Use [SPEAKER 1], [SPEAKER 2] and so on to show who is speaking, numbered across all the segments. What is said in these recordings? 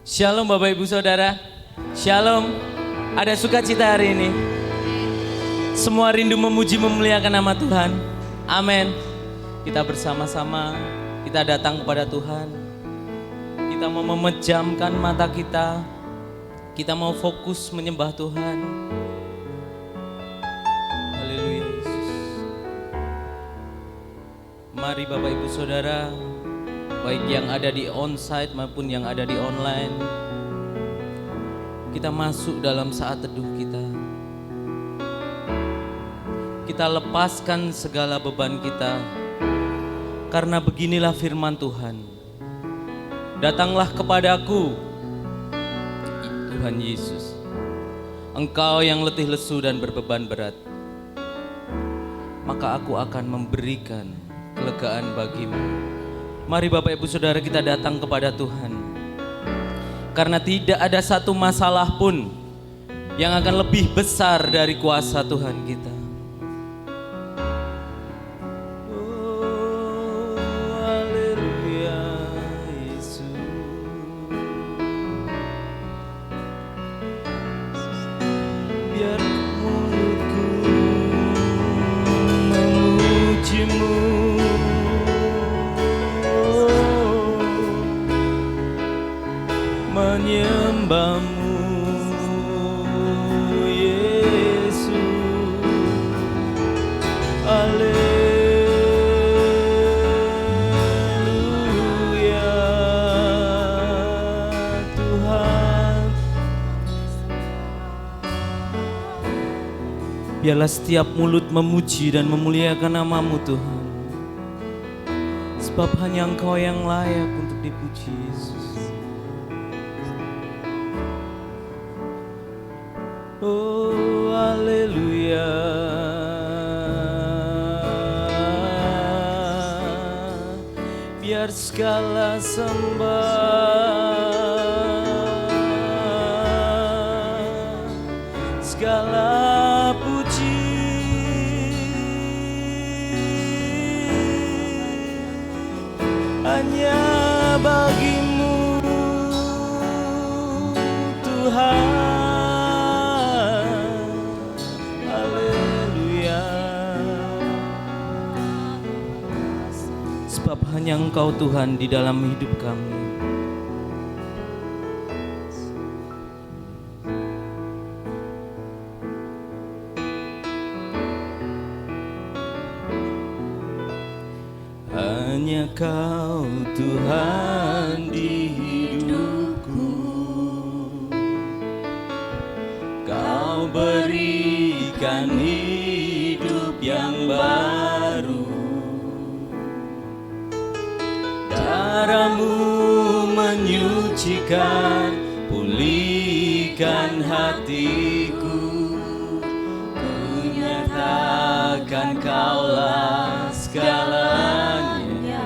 [SPEAKER 1] Shalom Bapak Ibu Saudara. Shalom. Ada sukacita hari ini. Semua rindu memuji memuliakan nama Tuhan. Amin. Kita bersama-sama, kita datang kepada Tuhan. Kita mau memejamkan mata kita. Kita mau fokus menyembah Tuhan. Haleluya Yesus. Mari Bapak Ibu Saudara, baik yang ada di onsite maupun yang ada di online, kita masuk dalam saat teduh kita. Kita lepaskan segala beban kita, karena beginilah firman Tuhan. Datanglah kepadaku, Tuhan Yesus, engkau yang letih lesu dan berbeban berat, maka aku akan memberikan kelegaan bagimu. Mari Bapak Ibu Saudara, kita datang kepada Tuhan. Karena tidak ada satu masalah pun yang akan lebih besar dari kuasa Tuhan kita. Oh, haleluya Yesus. Biar mulutku memujimu, menyembahmu Yesus. Haleluya Tuhan. Biarlah setiap mulut memuji dan memuliakan nama-Mu Tuhan, sebab hanya Engkau yang layak untuk dipuji Yesus. Oh, haleluya. Biar segala sembah, segala puji hanya bagimu Tuhan. Sebab hanya Engkau Tuhan di dalam hidup kami. Hanya Kau Tuhan di hidupku. Kau berikan hidup yang baru. Darah-Mu menyucikan, pulihkan hatiku. Ku nyatakan Kaulah segalanya.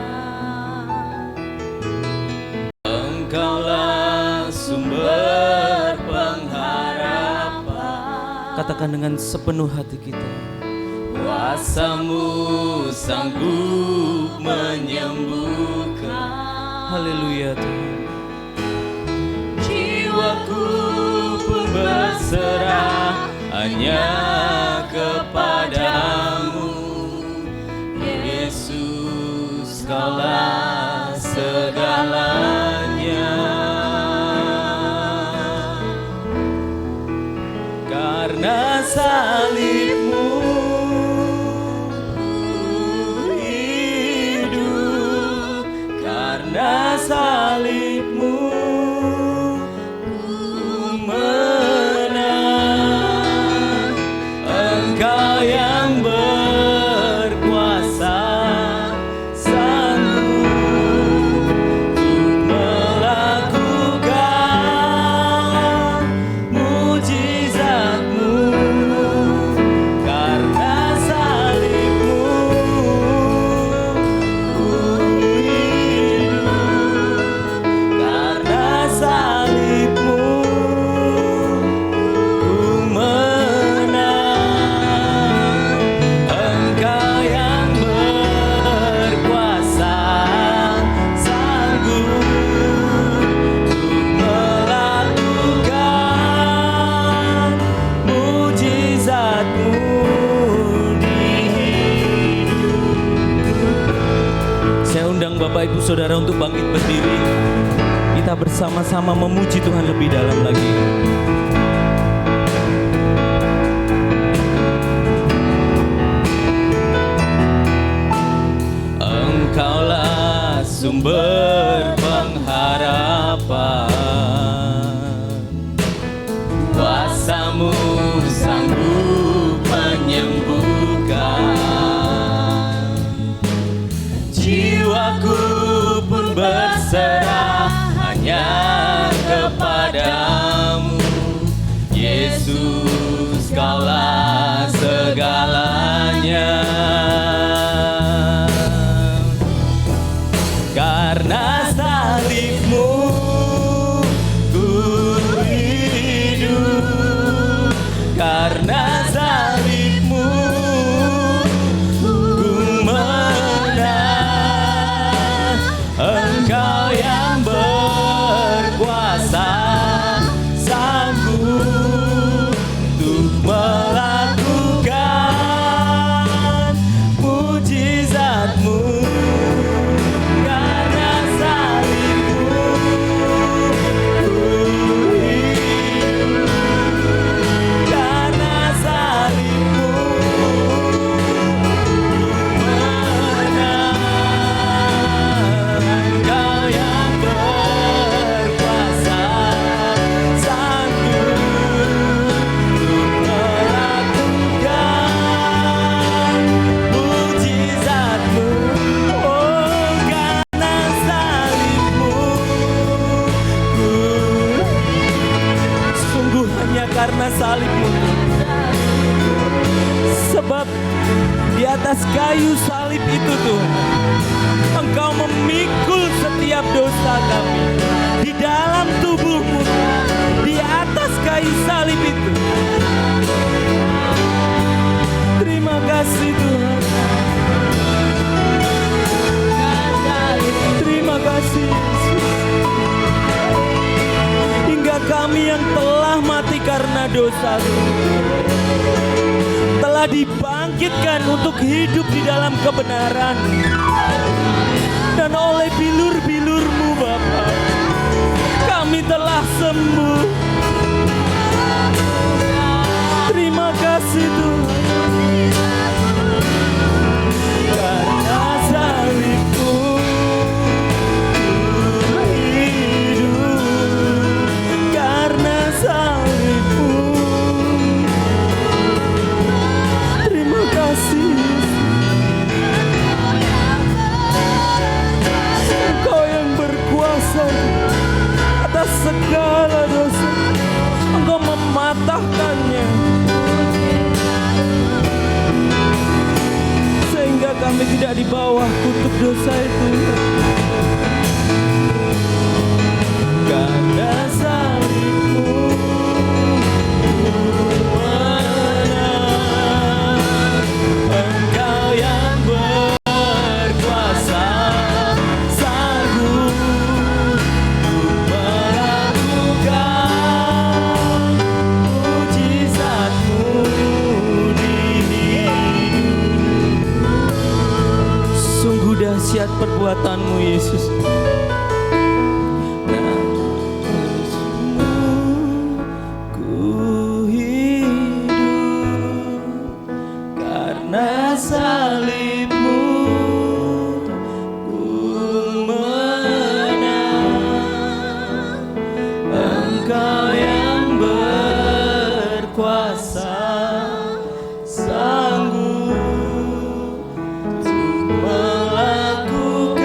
[SPEAKER 1] Engkaulah sumber pengharapan. Katakan dengan sepenuh hati kita. Kuasa-Mu sanggup menyembuhkan. Haleluya Tuhan. Jiwaku pun berserah hanya kepadamu. Yesus, Kaulah segalanya. Karena salib-Mu salib-Mu menang. Engkau yang berkuasa, sanggup untuk melakukan mujizat-Mu. Karena salib-Mu ku hidup. saudara untuk bangkit berdiri. Kita bersama-sama memuji Tuhan lebih dalam lagi. Engkaulah sumber pengharapan, kuasa-Mu sanggup menyembuhkan. Jiwaku pun berserah hanya kepadamu, Yesus, Kaulah segalanya. Karena salib-Mu ku hidup, karena salib-Mu ku menang. Engkau yang berkuasa sanggup untuk melakukan mujizat-Mu. Karena salib-Mu, sebab di atas kayu salib itu Tuhan, Engkau memikul setiap dosa kami di dalam tubuh-Mu, di atas kayu salib itu. Terima kasih Tuhan, terima kasih Yesus. Hingga kami yang telah mati karena dosa telah dibangkitkan untuk hidup di dalam kebenaran. Dan oleh bilur-bilur-Mu Bapa, kami telah sembuh. Terima kasih Tuhan. Karena salib-Mu salib-Mu. Terima kasih. Engkau yang berkuasa atas segala dosa. Engkau mematahkannya sehingga kami tidak di bawah kutuk dosa itu. Karena salib-Mu menang, Engkau yang berkuasa sanggup melakukan mujizat-Mu di hidup. Sungguh dahsyat perbuatan-Mu Yesus. Sanggup untuk melakukan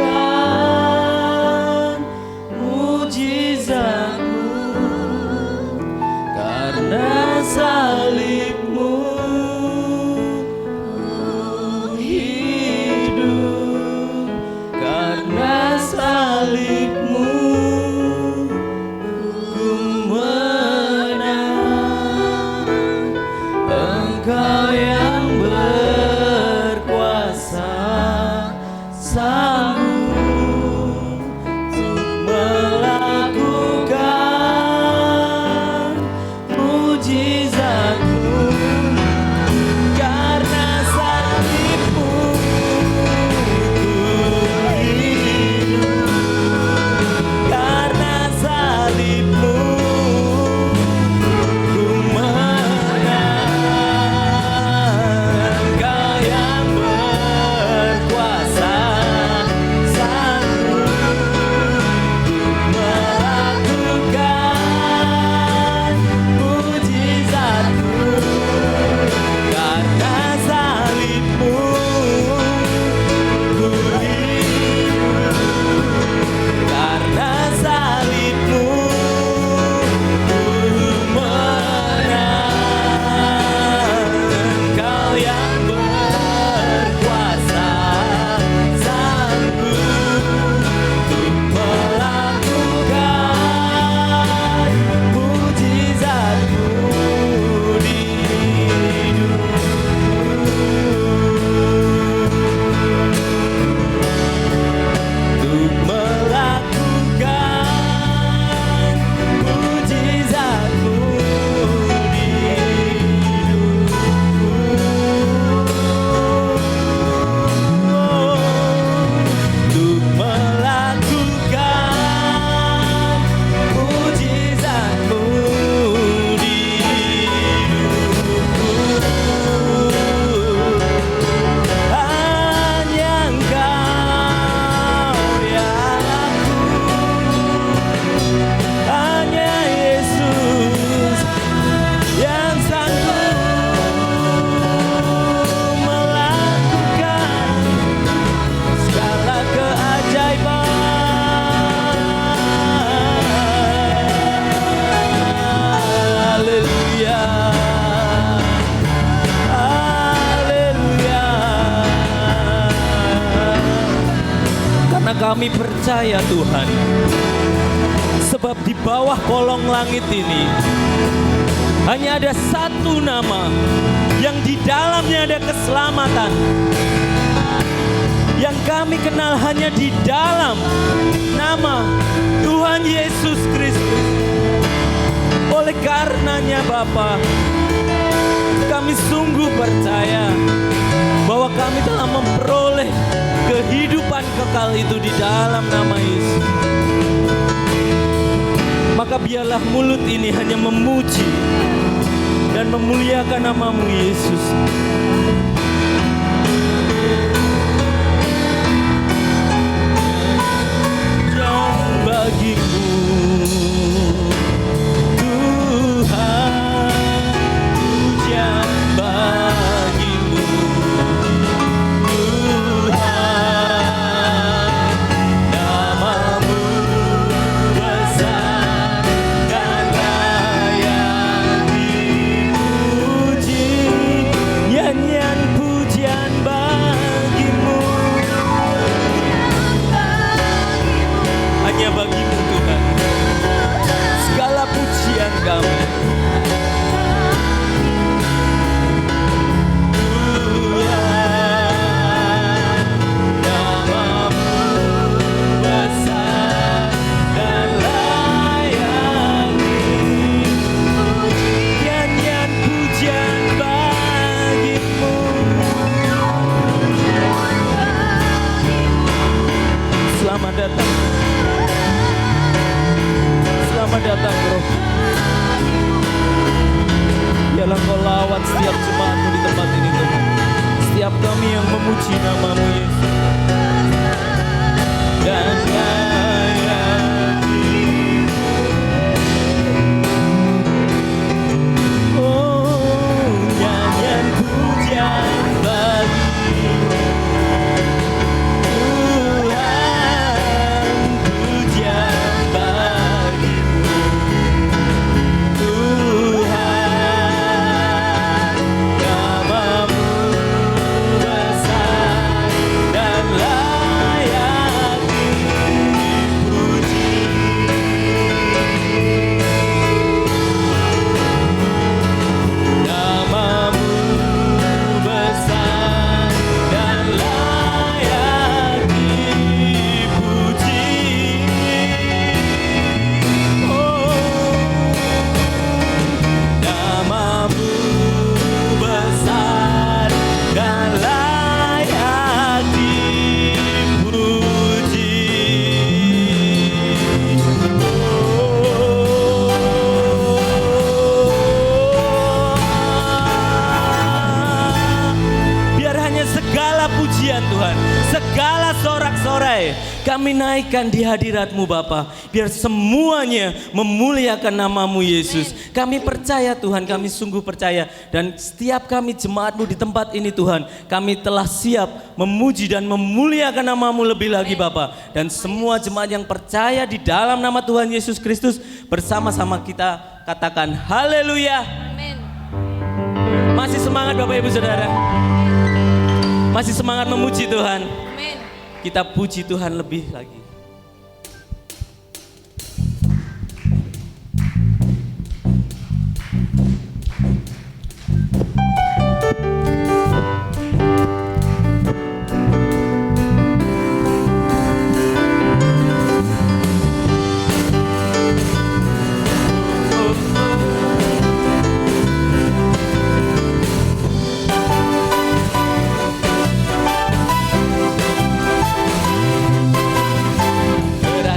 [SPEAKER 1] kami percaya Tuhan, sebab di bawah kolong langit ini hanya ada satu nama yang di dalamnya ada keselamatan, yang kami kenal hanya di dalam nama Tuhan Yesus Kristus. Oleh karenanya Bapa, kami sungguh percaya bahwa kami telah memperoleh kehidupan kekal itu di dalam nama Yesus. Maka biarlah mulut ini hanya memuji dan memuliakan nama-Mu Yesus. Yang bagimu datang Roh. Biarlah Kau lawat setiap jemaat-Mu di tempat ini Tuhan. Setiap kami yang memuji nama-Mu Yesus. Dan nyanyian pujian bagi-Mu. Kami naikkan di hadirat-Mu Bapa, biar semuanya memuliakan nama-Mu Yesus. Kami percaya Tuhan, kami sungguh percaya. Dan setiap kami jemaat-Mu di tempat ini Tuhan, kami telah siap memuji dan memuliakan nama-Mu lebih lagi Bapa. Dan semua jemaat yang percaya di dalam nama Tuhan Yesus Kristus, bersama-sama kita katakan haleluya.
[SPEAKER 2] Amin.
[SPEAKER 1] Masih semangat Bapak Ibu Saudara? Masih semangat memuji Tuhan?
[SPEAKER 2] Amin.
[SPEAKER 1] Kita puji Tuhan lebih lagi.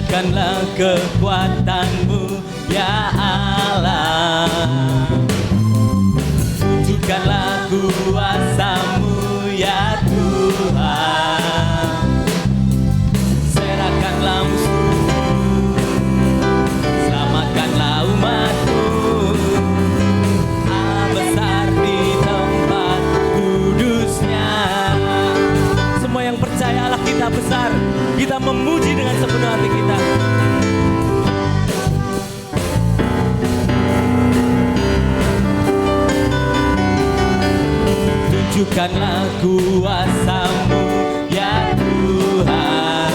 [SPEAKER 1] Tunjukkanlah kekuatan-Mu ya Allah, tunjukkanlah kuasa-Mu ya Tuhan, serahkanlah musuh, selamatkanlah umat-Mu, Allah besar di tempat kudusnya. Semua yang percaya Allah kita besar, kita memuji dengan sepenuh hati kita. Tunjukkanlah kuasa-Mu ya Tuhan,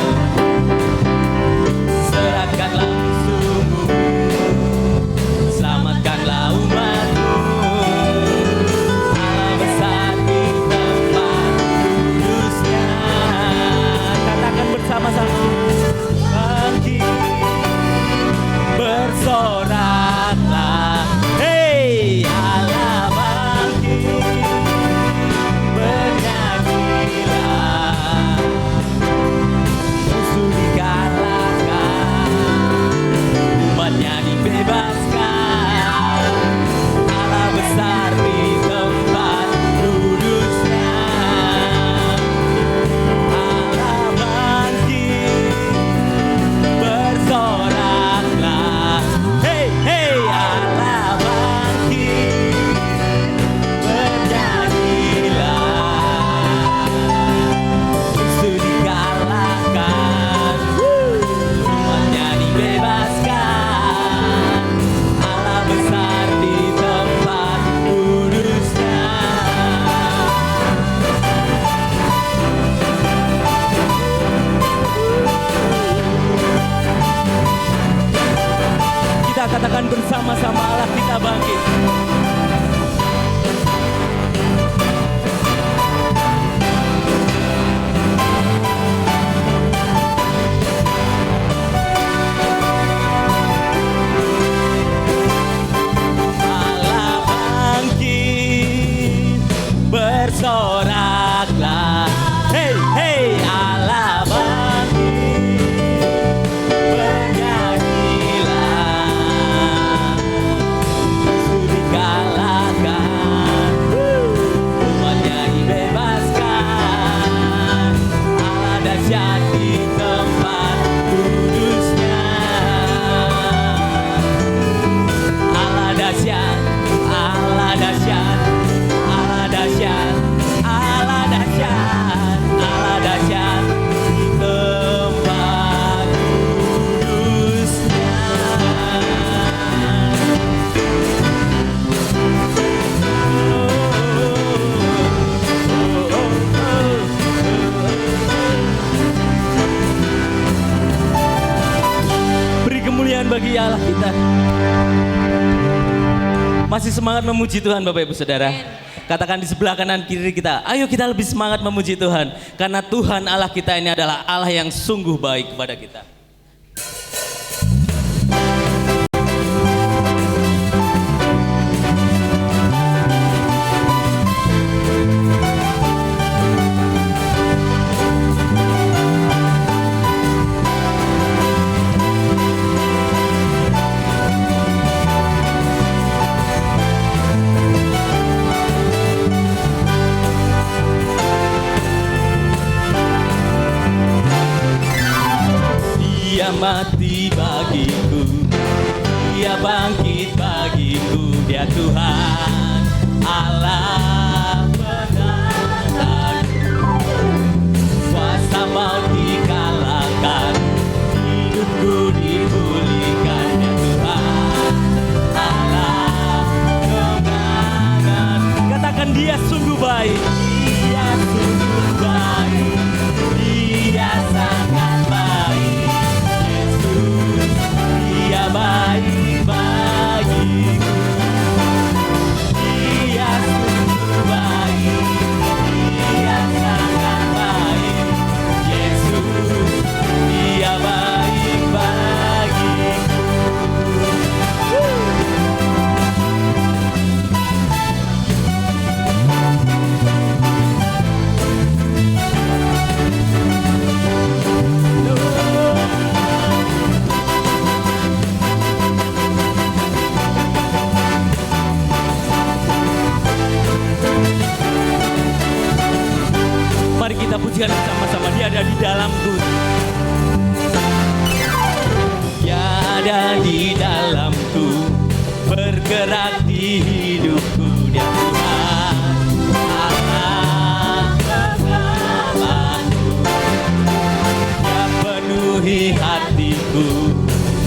[SPEAKER 1] Katakan bersama-sama Allah kita bangkit. Allah bangkit, bersoraklah. Hey, hey, Allah bangkit, bernyanyilah. Musuh dikalahkan, umatnya dibebaskan. Allah dahsyat di tempat kudusnya. Allah dahsyat, Allah dahsyat, Allah dahsyat, Allah dahsyat, Allah dahsyat di tempat kudusnya. Beri kemuliaan bagi Allah kita. Masih semangat memuji Tuhan Bapak Ibu Saudara? Katakan di sebelah kanan kiri kita, ayo kita lebih semangat memuji Tuhan. Karena Tuhan Allah kita ini adalah Allah yang sungguh baik kepada kita. Dia mati bagiku, Dia bangkit bagiku, Dia Tuhan Allah penantanku. Kuasa maut dikalahkan, hidupku dipulihkan, Dia Tuhan Allah kemenangan. Katakan Dia sungguh baik, Dia sungguh baik, Dia sangat baik. Dia baik bagiku, Dia sungguh baik, Dia sangat baik. Yesus, Dia baik bagiku. Mari kita pujikan bersama-sama. Dia ada di dalamku, Dia ada di dalamku, bergerak di hidupku. Dia Tuhan Allah pengalamanku. Dia penuhi hatiku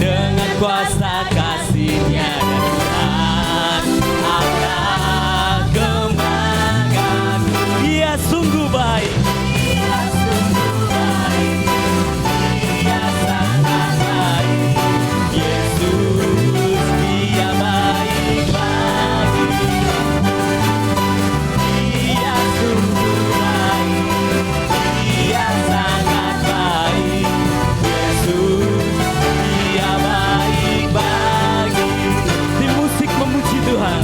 [SPEAKER 1] dengan kuasa kasih-Nya. Dan Tuhan Allah kembanganku. Dia sungguh baik, Dia sungguh baik, Dia sangat baik. Yesus, Dia baik bagiku. Dia sungguh baik, Dia sangat baik. Yesus, Dia baik bagiku. Tim musik memuji Tuhan.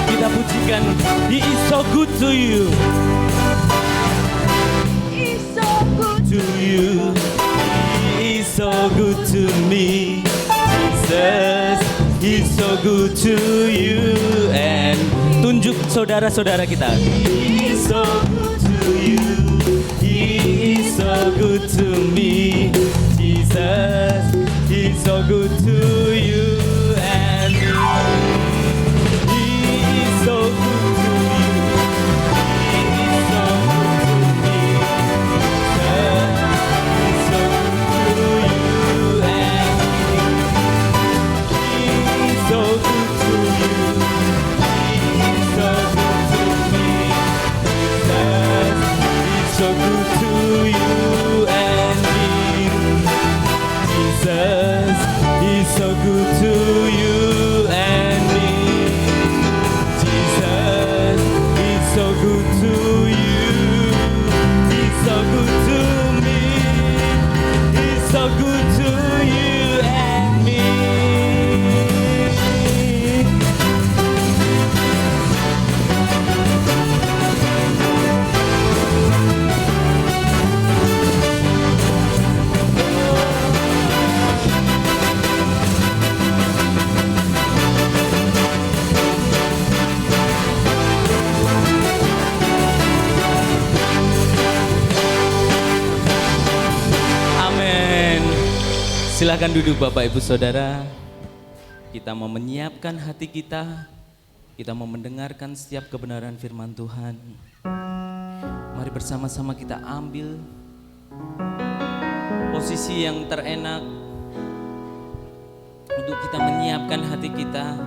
[SPEAKER 1] Kita pujikan, He is so good to you.
[SPEAKER 2] He's so good
[SPEAKER 1] To you, He is so good to me. Jesus, He's so good to you. And tunjuk saudara-saudara kita. He is so good to you. He is so good to me. Jesus, He's so good to you and me. He is so good to you. He is so good to me. Jesus, He's so Silakan duduk Bapak Ibu Saudara. Kita mau menyiapkan hati kita. Kita mau mendengarkan setiap kebenaran firman Tuhan. Mari bersama-sama kita ambil posisi yang terenak untuk kita menyiapkan hati kita,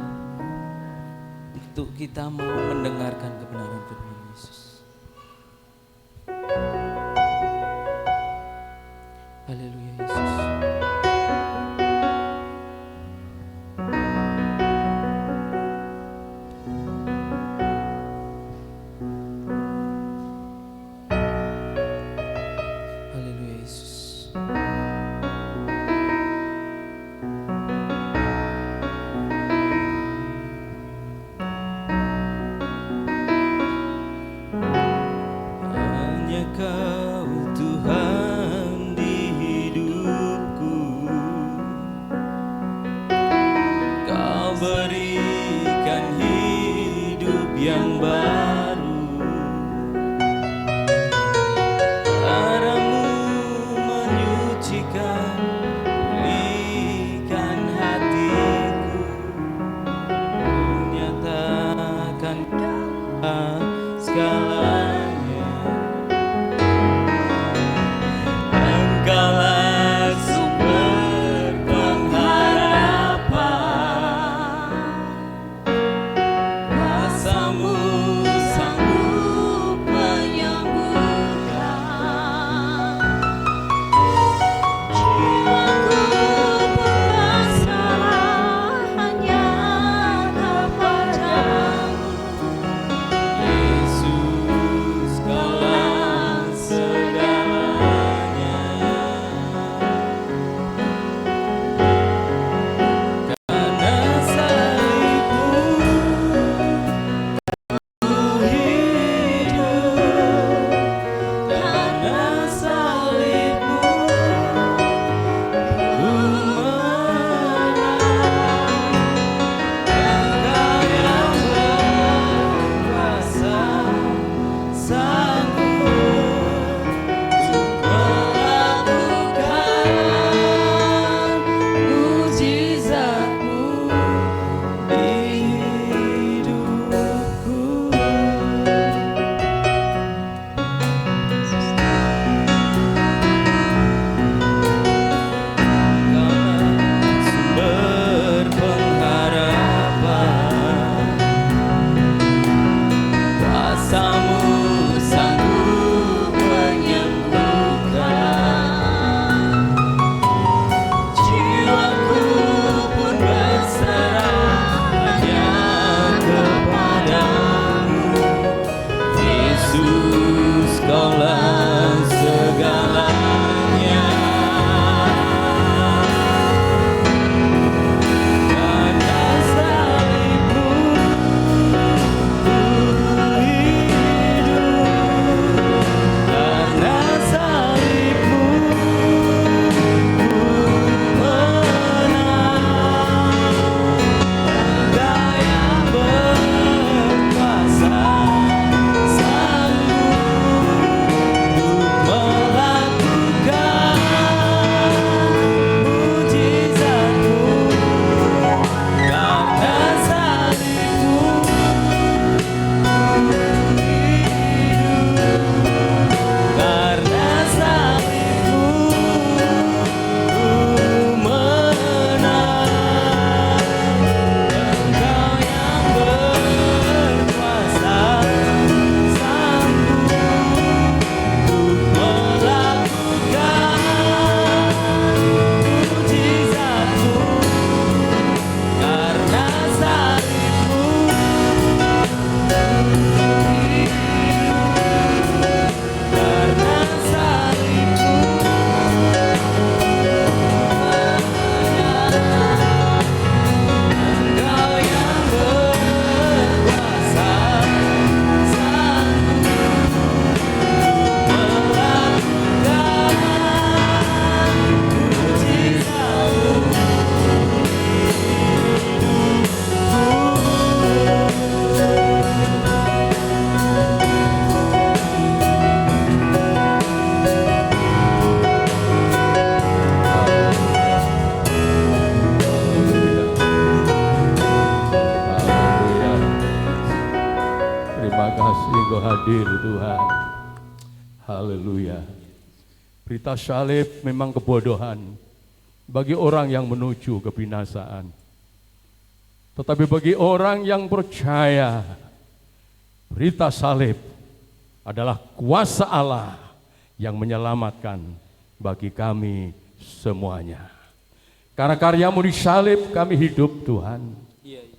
[SPEAKER 1] untuk kita mau mendengarkan kebenaran firman Yesus. Haleluya Yesus. Haleluya Yesus.
[SPEAKER 3] hadir Tuhan. Haleluya. Berita salib memang kebodohan bagi orang yang menuju kebinasaan. Tetapi bagi orang yang percaya, berita salib adalah kuasa Allah yang menyelamatkan bagi kami semuanya. Karena karyamu di salib kami hidup Tuhan.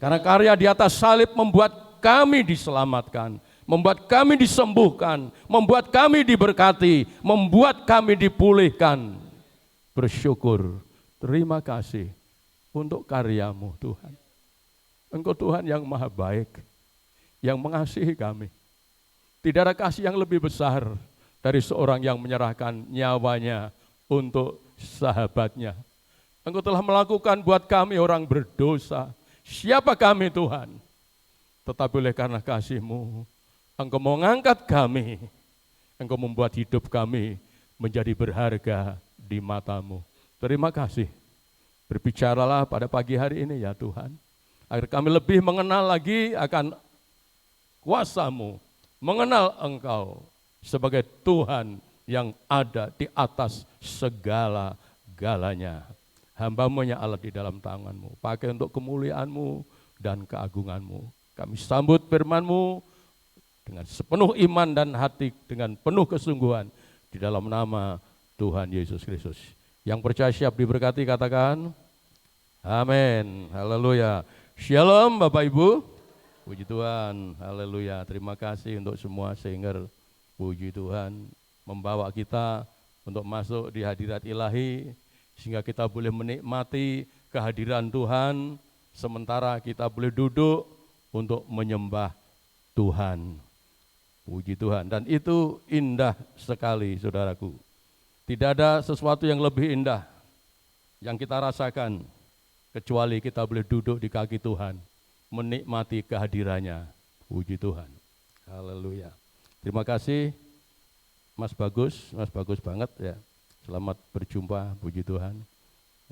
[SPEAKER 3] Karena karya di atas salib membuat kami diselamatkan, membuat kami disembuhkan, membuat kami diberkati, membuat kami dipulihkan. Bersyukur, terima kasih untuk karyamu Tuhan. Engkau Tuhan yang maha baik, yang mengasihi kami. Tidak ada kasih yang lebih besar dari seorang yang menyerahkan nyawanya untuk sahabatnya. Engkau telah melakukan buat kami orang berdosa. Siapa kami Tuhan? Tetapi oleh karena kasih-Mu, Engkau mengangkat kami. Engkau membuat hidup kami menjadi berharga di mata-Mu. Terima kasih. Berbicaralah pada pagi hari ini ya Tuhan. Agar kami lebih mengenal lagi akan kuasa-Mu. Mengenal Engkau sebagai Tuhan yang ada di atas segala-galanya. Hamba-Mu ya Allah di dalam tangan-Mu. Pakai untuk kemuliaan-Mu dan keagungan-Mu. Kami sambut firman-Mu dengan sepenuh iman dan hati, dengan penuh kesungguhan. Di dalam nama Tuhan Yesus Kristus. Yang percaya siap diberkati katakan, amin. Haleluya. Shalom Bapak Ibu. Puji Tuhan. Haleluya. Terima kasih untuk semua singer. Puji Tuhan. Membawa kita untuk masuk di hadirat ilahi. Sehingga kita boleh menikmati kehadiran Tuhan, sementara kita boleh duduk untuk menyembah Tuhan. Puji Tuhan. Dan itu indah sekali saudaraku. Tidak ada sesuatu yang lebih indah yang kita rasakan, kecuali kita boleh duduk di kaki Tuhan, menikmati kehadirannya. Puji Tuhan. Haleluya. Terima kasih Mas Bagus banget ya. Selamat berjumpa, puji Tuhan.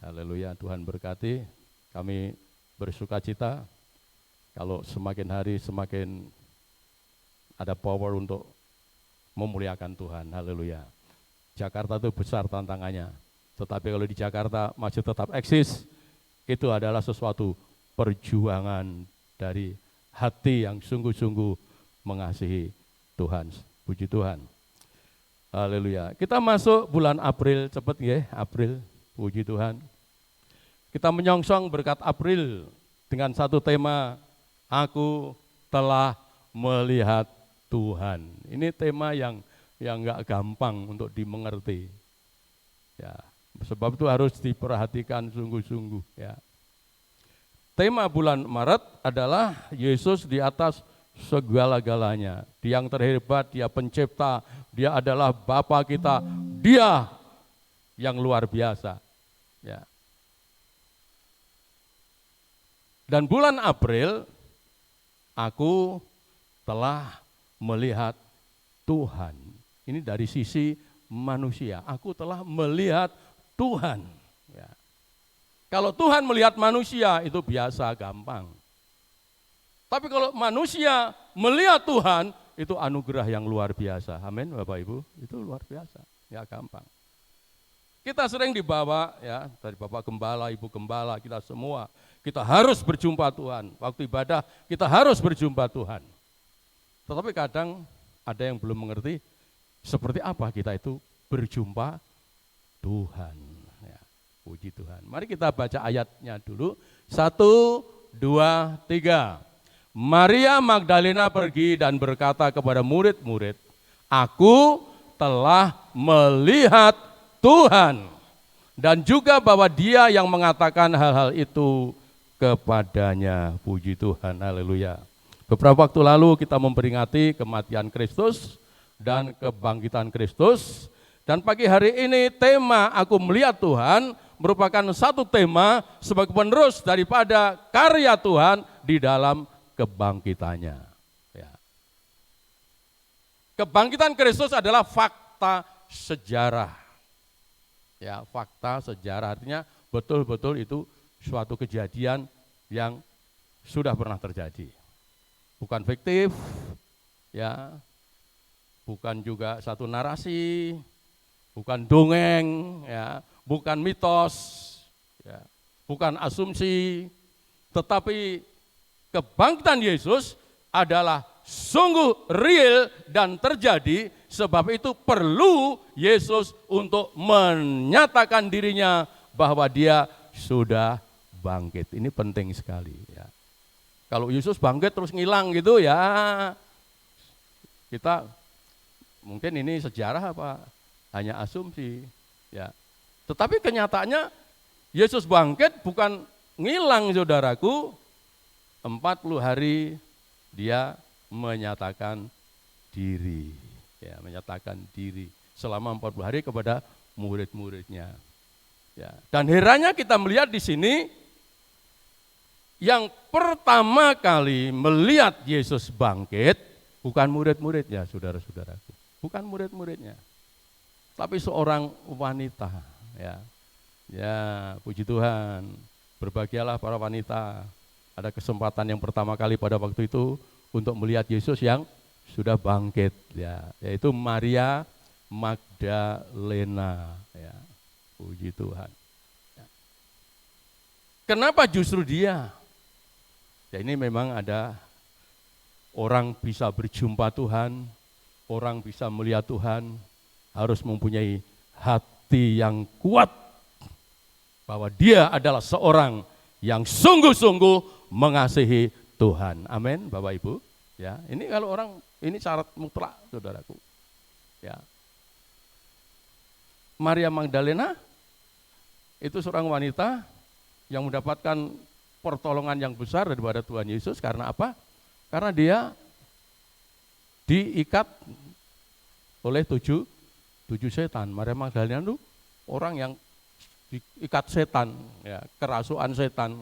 [SPEAKER 3] Haleluya, Tuhan berkati. Kami bersuka cita kalau semakin hari semakin ada power untuk memuliakan Tuhan. Haleluya. Jakarta itu besar tantangannya. Tetapi kalau di Jakarta masih tetap eksis, itu adalah sesuatu perjuangan dari hati yang sungguh-sungguh mengasihi Tuhan. Puji Tuhan. Haleluya. Kita masuk bulan April, cepat ya, April. Puji Tuhan. Kita menyongsong berkat April dengan satu tema, aku telah melihat Tuhan. Ini tema yang enggak gampang untuk dimengerti. Ya, sebab itu harus diperhatikan sungguh-sungguh ya. Tema bulan Maret adalah Yesus di atas segala-galanya. Dia yang terhebat, Dia pencipta, Dia adalah Bapa kita, Dia yang luar biasa. Ya. Dan bulan April, aku telah melihat Tuhan. Ini dari sisi manusia. Aku telah melihat Tuhan. Ya. Kalau Tuhan melihat manusia itu biasa, gampang. Tapi kalau manusia melihat Tuhan, itu anugerah yang luar biasa. Amin, Bapak Ibu, itu luar biasa, ya gampang. Kita sering dibawa ya dari Bapak Gembala, Ibu Gembala, kita semua, kita harus berjumpa Tuhan. Waktu ibadah kita harus berjumpa Tuhan. Tetapi kadang ada yang belum mengerti seperti apa kita itu berjumpa Tuhan. Ya, puji Tuhan. Mari kita baca ayatnya dulu. 1, 2, 3. Maria Magdalena pergi dan berkata kepada murid-murid, aku telah melihat Tuhan. Dan juga bahwa Dia yang mengatakan hal-hal itu kepadanya. Puji Tuhan, haleluya. Beberapa waktu lalu kita memperingati kematian Kristus dan kebangkitan Kristus. Dan pagi hari ini tema aku melihat Tuhan merupakan satu tema sebagai penerus daripada karya Tuhan di dalam kebangkitannya. Ya. Kebangkitan Kristus adalah fakta sejarah. Ya, fakta sejarah artinya betul-betul itu suatu kejadian yang sudah pernah terjadi. Bukan fiktif, ya, bukan juga satu narasi, bukan dongeng, ya, bukan mitos, ya, bukan asumsi, tetapi kebangkitan Yesus adalah sungguh real dan terjadi, sebab itu perlu Yesus untuk menyatakan dirinya bahwa dia sudah bangkit. Ini penting sekali, ya. Kalau Yesus bangkit terus ngilang gitu ya, kita mungkin ini sejarah apa hanya asumsi, ya. Tetapi kenyataannya Yesus bangkit bukan ngilang, saudaraku. 40 hari dia menyatakan diri, ya, menyatakan diri selama 40 hari kepada murid-muridnya. Ya. Dan herannya kita melihat di sini yang pertama kali melihat Yesus bangkit bukan murid-muridnya, saudara-saudaraku, bukan murid-muridnya, tapi seorang wanita. Ya, ya, puji Tuhan, berbahagialah para wanita. Ada kesempatan yang pertama kali pada waktu itu untuk melihat Yesus yang sudah bangkit, ya, yaitu Maria Magdalena, ya, puji Tuhan. Ya. Kenapa justru dia? Ya, ini memang ada orang bisa berjumpa Tuhan, orang bisa melihat Tuhan, harus mempunyai hati yang kuat bahwa dia adalah seorang yang sungguh-sungguh mengasihi Tuhan. Amin, Bapak Ibu. Ya, ini kalau orang, ini syarat mutlak, saudaraku. Ya. Maria Magdalena itu seorang wanita yang mendapatkan pertolongan yang besar daripada Tuhan Yesus. Karena apa? Karena dia diikat oleh tujuh setan. Maria Magdalena itu orang yang diikat setan, ya, kerasukan setan,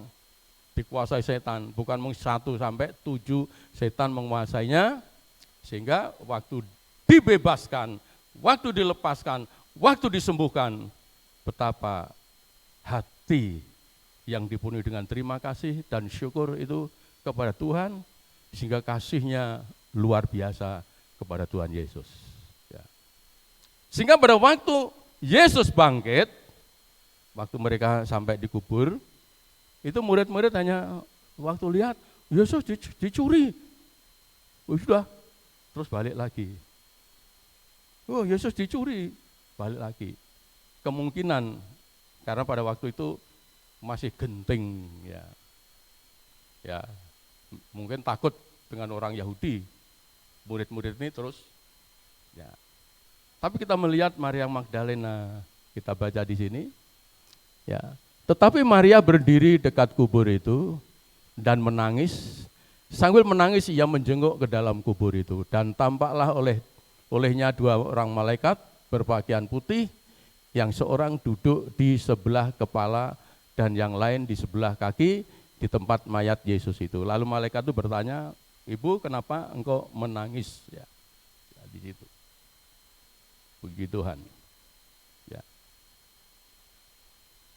[SPEAKER 3] dikuasai setan, bukan 1 sampai 7 setan menguasainya, sehingga waktu dibebaskan, waktu dilepaskan, waktu disembuhkan, betapa hati yang dipenuhi dengan terima kasih dan syukur itu kepada Tuhan, sehingga kasihnya luar biasa kepada Tuhan Yesus. Ya. Sehingga pada waktu Yesus bangkit, waktu mereka sampai di kubur, itu murid-murid hanya waktu lihat Yesus dicuri, oh, sudah, terus balik lagi. Oh, Yesus dicuri, balik lagi. Kemungkinan karena pada waktu itu masih genting, ya, ya, mungkin takut dengan orang Yahudi, murid-murid ini terus, ya. Tapi kita melihat Maria Magdalena, kita baca di sini, ya. Tetapi Maria berdiri dekat kubur itu dan menangis. Sambil menangis ia menjenguk ke dalam kubur itu, dan tampaklah olehnya 2 orang malaikat berpakaian putih, yang seorang duduk di sebelah kepala dan yang lain di sebelah kaki di tempat mayat Yesus itu. Lalu malaikat itu bertanya, "Ibu, kenapa engkau menangis?" Ya, ya, di situ. Puji Tuhan. Ya.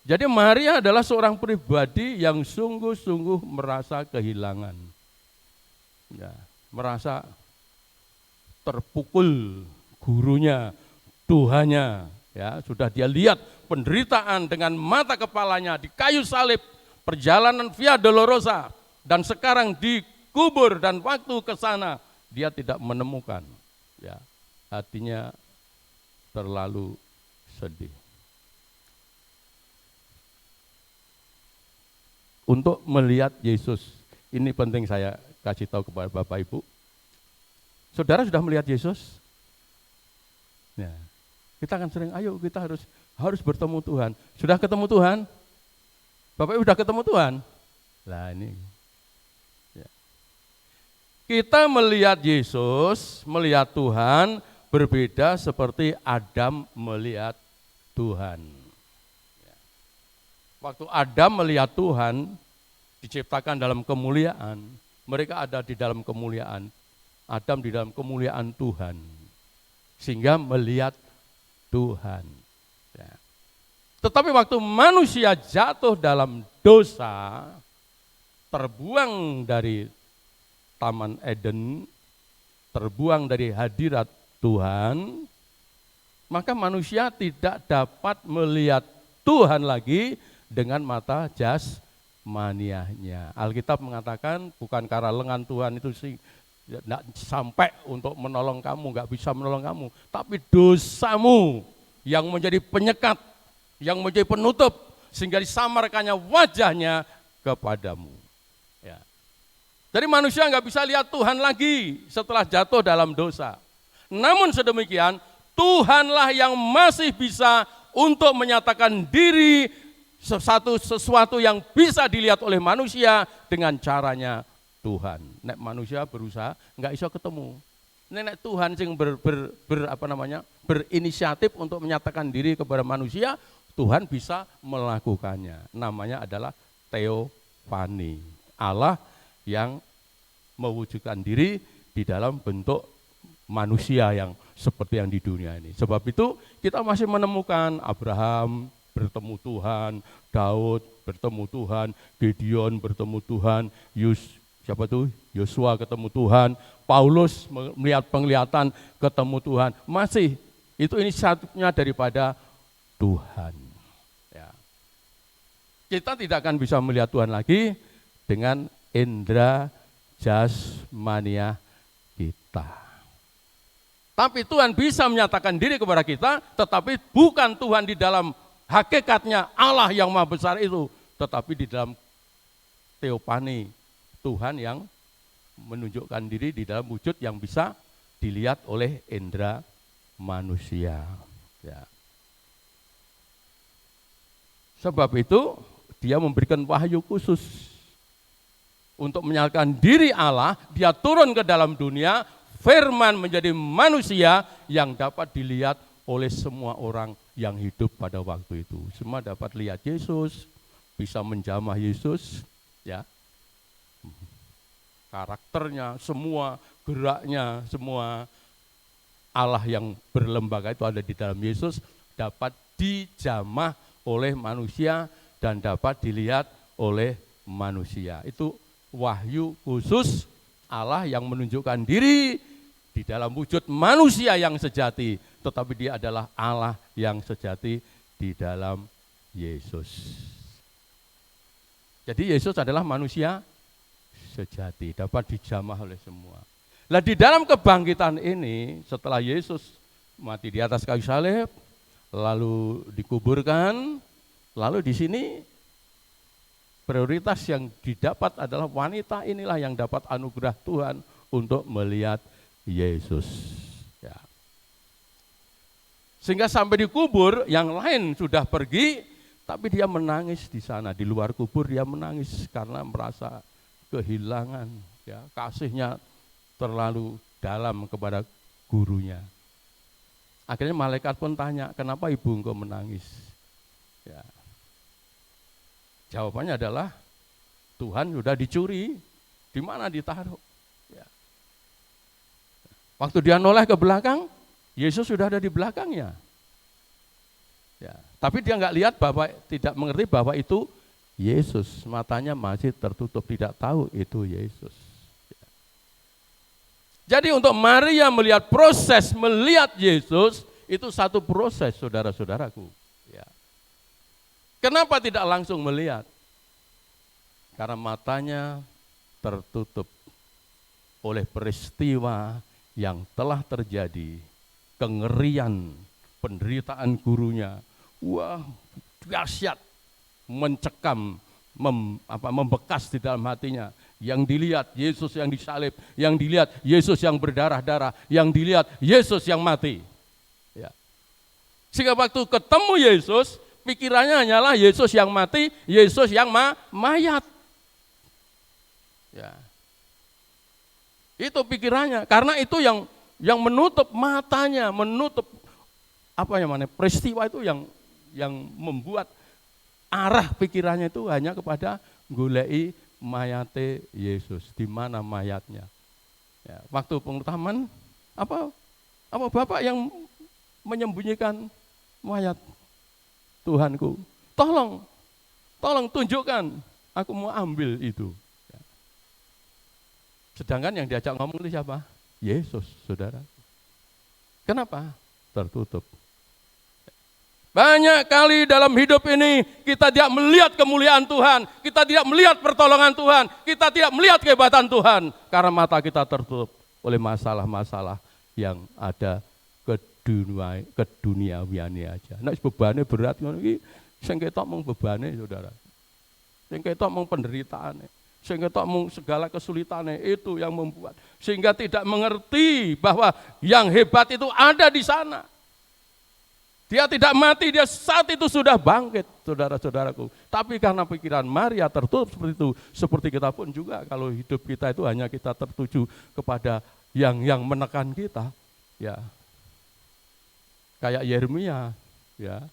[SPEAKER 3] Jadi Maria adalah seorang pribadi yang sungguh-sungguh merasa kehilangan, ya, merasa terpukul gurunya, Tuhannya, ya, sudah dia lihat penderitaan dengan mata kepalanya di kayu salib, perjalanan Via Dolorosa, dan sekarang dikubur, dan waktu ke sana dia tidak menemukan, ya, hatinya terlalu sedih. Untuk melihat Yesus, ini penting saya kasih tahu kepada Bapak Ibu. Saudara sudah melihat Yesus? Ya, kita akan sering, ayo kita harus bertemu Tuhan. Sudah ketemu Tuhan? Bapak Ibu sudah ketemu Tuhan? Lah ini. Ya. Kita melihat Yesus, melihat Tuhan berbeda seperti Adam melihat Tuhan. Waktu Adam melihat Tuhan, diciptakan dalam kemuliaan, mereka ada di dalam kemuliaan, Adam di dalam kemuliaan Tuhan, sehingga melihat Tuhan. Ya. Tetapi waktu manusia jatuh dalam dosa, terbuang dari Taman Eden, terbuang dari hadirat Tuhan, maka manusia tidak dapat melihat Tuhan lagi dengan mata jasmaniahnya. Alkitab mengatakan bukan karena lengan Tuhan itu sih tidak sampai untuk menolong kamu, nggak bisa menolong kamu, tapi dosamu yang menjadi penyekat, yang menjadi penutup, sehingga disamarkannya wajahnya kepadamu. Ya. Jadi manusia nggak bisa lihat Tuhan lagi setelah jatuh dalam dosa. Namun sedemikian, Tuhanlah yang masih bisa untuk menyatakan diri sesuatu yang bisa dilihat oleh manusia dengan caranya Tuhan. Nek manusia berusaha nggak bisa ketemu. Nek Tuhan yang berinisiatif untuk menyatakan diri kepada manusia, Tuhan bisa melakukannya. Namanya adalah teofani. Allah yang mewujudkan diri di dalam bentuk manusia yang seperti yang di dunia ini. Sebab itu kita masih menemukan Abraham bertemu Tuhan, Daud bertemu Tuhan, Gideon bertemu Tuhan, Yosua ketemu Tuhan, Paulus melihat penglihatan ketemu Tuhan. Masih itu inisiatifnya daripada Tuhan. Ya. Kita tidak akan bisa melihat Tuhan lagi dengan indera jasmania kita. Tapi Tuhan bisa menyatakan diri kepada kita, tetapi bukan Tuhan di dalam hakikatnya Allah yang maha besar itu, tetapi di dalam teofani, Tuhan yang menunjukkan diri di dalam wujud yang bisa dilihat oleh indera manusia. Ya. Sebab itu dia memberikan wahyu khusus untuk menyatakan diri Allah, dia turun ke dalam dunia, firman menjadi manusia yang dapat dilihat oleh semua orang yang hidup pada waktu itu. Semua dapat lihat Yesus, bisa menjamah Yesus, ya. Karakternya, semua geraknya, semua Allah yang berlembaga itu ada di dalam Yesus, dapat dijamah oleh manusia dan dapat dilihat oleh manusia. Itu wahyu khusus Allah yang menunjukkan diri di dalam wujud manusia yang sejati, tetapi dia adalah Allah yang sejati di dalam Yesus. Jadi Yesus adalah manusia sejati, dapat dijamah oleh semua. Nah di dalam kebangkitan ini, setelah Yesus mati di atas kayu salib, lalu dikuburkan, lalu di sini prioritas yang didapat adalah wanita inilah yang dapat anugerah Tuhan untuk melihat Yesus. Ya. Sehingga sampai dikubur, yang lain sudah pergi, tapi dia menangis di sana. Di luar kubur dia menangis karena merasa kehilangan, ya, kasihnya terlalu dalam kepada gurunya. Akhirnya malaikat pun tanya, kenapa ibu engkau menangis? Ya. Jawabannya adalah Tuhan sudah dicuri, di mana ditaruh. Ya. Waktu dia noleh ke belakang, Yesus sudah ada di belakangnya. Ya. Tapi dia nggak lihat bahwa, tidak mengerti bahwa itu Yesus, matanya masih tertutup, tidak tahu itu Yesus. Ya. Jadi untuk Maria melihat proses melihat Yesus, itu satu proses saudara-saudaraku. Ya. Kenapa tidak langsung melihat? Karena matanya tertutup oleh peristiwa yang telah terjadi, kengerian, penderitaan gurunya. Wah, dahsyat, mencekam, membekas di dalam hatinya. Yang dilihat Yesus yang disalib, yang dilihat Yesus yang berdarah-darah, yang dilihat Yesus yang mati. Ya. Sehingga waktu ketemu Yesus, pikirannya hanyalah Yesus yang mati, Yesus yang mayat. Ya. Itu pikirannya, karena itu yang menutup matanya, menutup peristiwa itu yang membuat arah pikirannya itu hanya kepada golei mayate Yesus. Di mana mayatnya? Ya, waktu pengutaman apa Bapak yang menyembunyikan mayat Tuhanku? Tolong tunjukkan, aku mau ambil itu. Ya. Sedangkan yang diajak ngomong itu siapa? Yesus, saudara. Kenapa? Tertutup. Banyak kali dalam hidup ini kita tidak melihat kemuliaan Tuhan, kita tidak melihat pertolongan Tuhan, kita tidak melihat kehebatan Tuhan karena mata kita tertutup oleh masalah-masalah yang ada keduniawiane aja. Nek bebane berat ngono iki sing ketok mung bebane Saudara. Sing ketok mung penderitaane, sing ketok mung segala kesulitane itu yang membuat sehingga tidak mengerti bahwa yang hebat itu ada di sana. Dia tidak mati, dia saat itu sudah bangkit, saudara-saudaraku. Tapi karena pikiran Maria tertutup seperti itu, seperti kita pun juga kalau hidup kita itu hanya kita tertuju kepada yang menekan kita, ya. Kayak Yeremia, ya.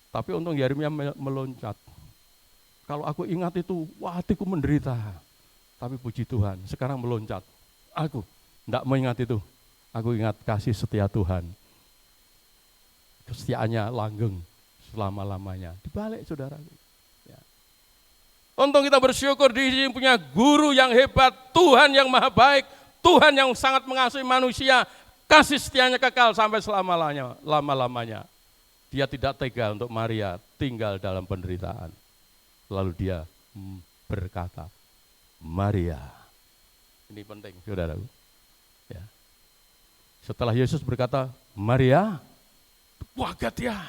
[SPEAKER 3] Tapi untung Yeremia meloncat. Kalau aku ingat itu, wah hatiku menderita. Tapi puji Tuhan, sekarang meloncat. Aku tidak mengingat itu. Aku ingat kasih setia Tuhan. Kesetiaannya langgeng selama-lamanya. Dibalik saudara. Ya. Untung kita bersyukur di sini punya guru yang hebat, Tuhan yang maha baik, Tuhan yang sangat mengasihi manusia, kasih setianya kekal sampai lama-lamanya. Dia tidak tega untuk Maria tinggal dalam penderitaan. Lalu dia berkata, Maria. Ini penting saudara. Ya. Setelah Yesus berkata, Maria, wagat ya.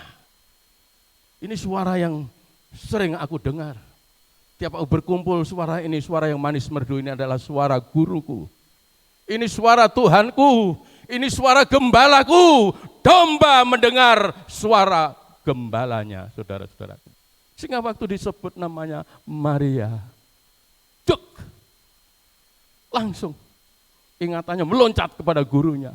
[SPEAKER 3] Ini suara yang sering aku dengar. Tiap aku berkumpul suara ini, suara yang manis merdu ini adalah suara guruku. Ini suara Tuhanku, ini suara gembalaku. Domba mendengar suara gembalanya, saudara-saudaraku. Sehingga waktu disebut namanya Maria, cuk, langsung ingatannya meloncat kepada gurunya.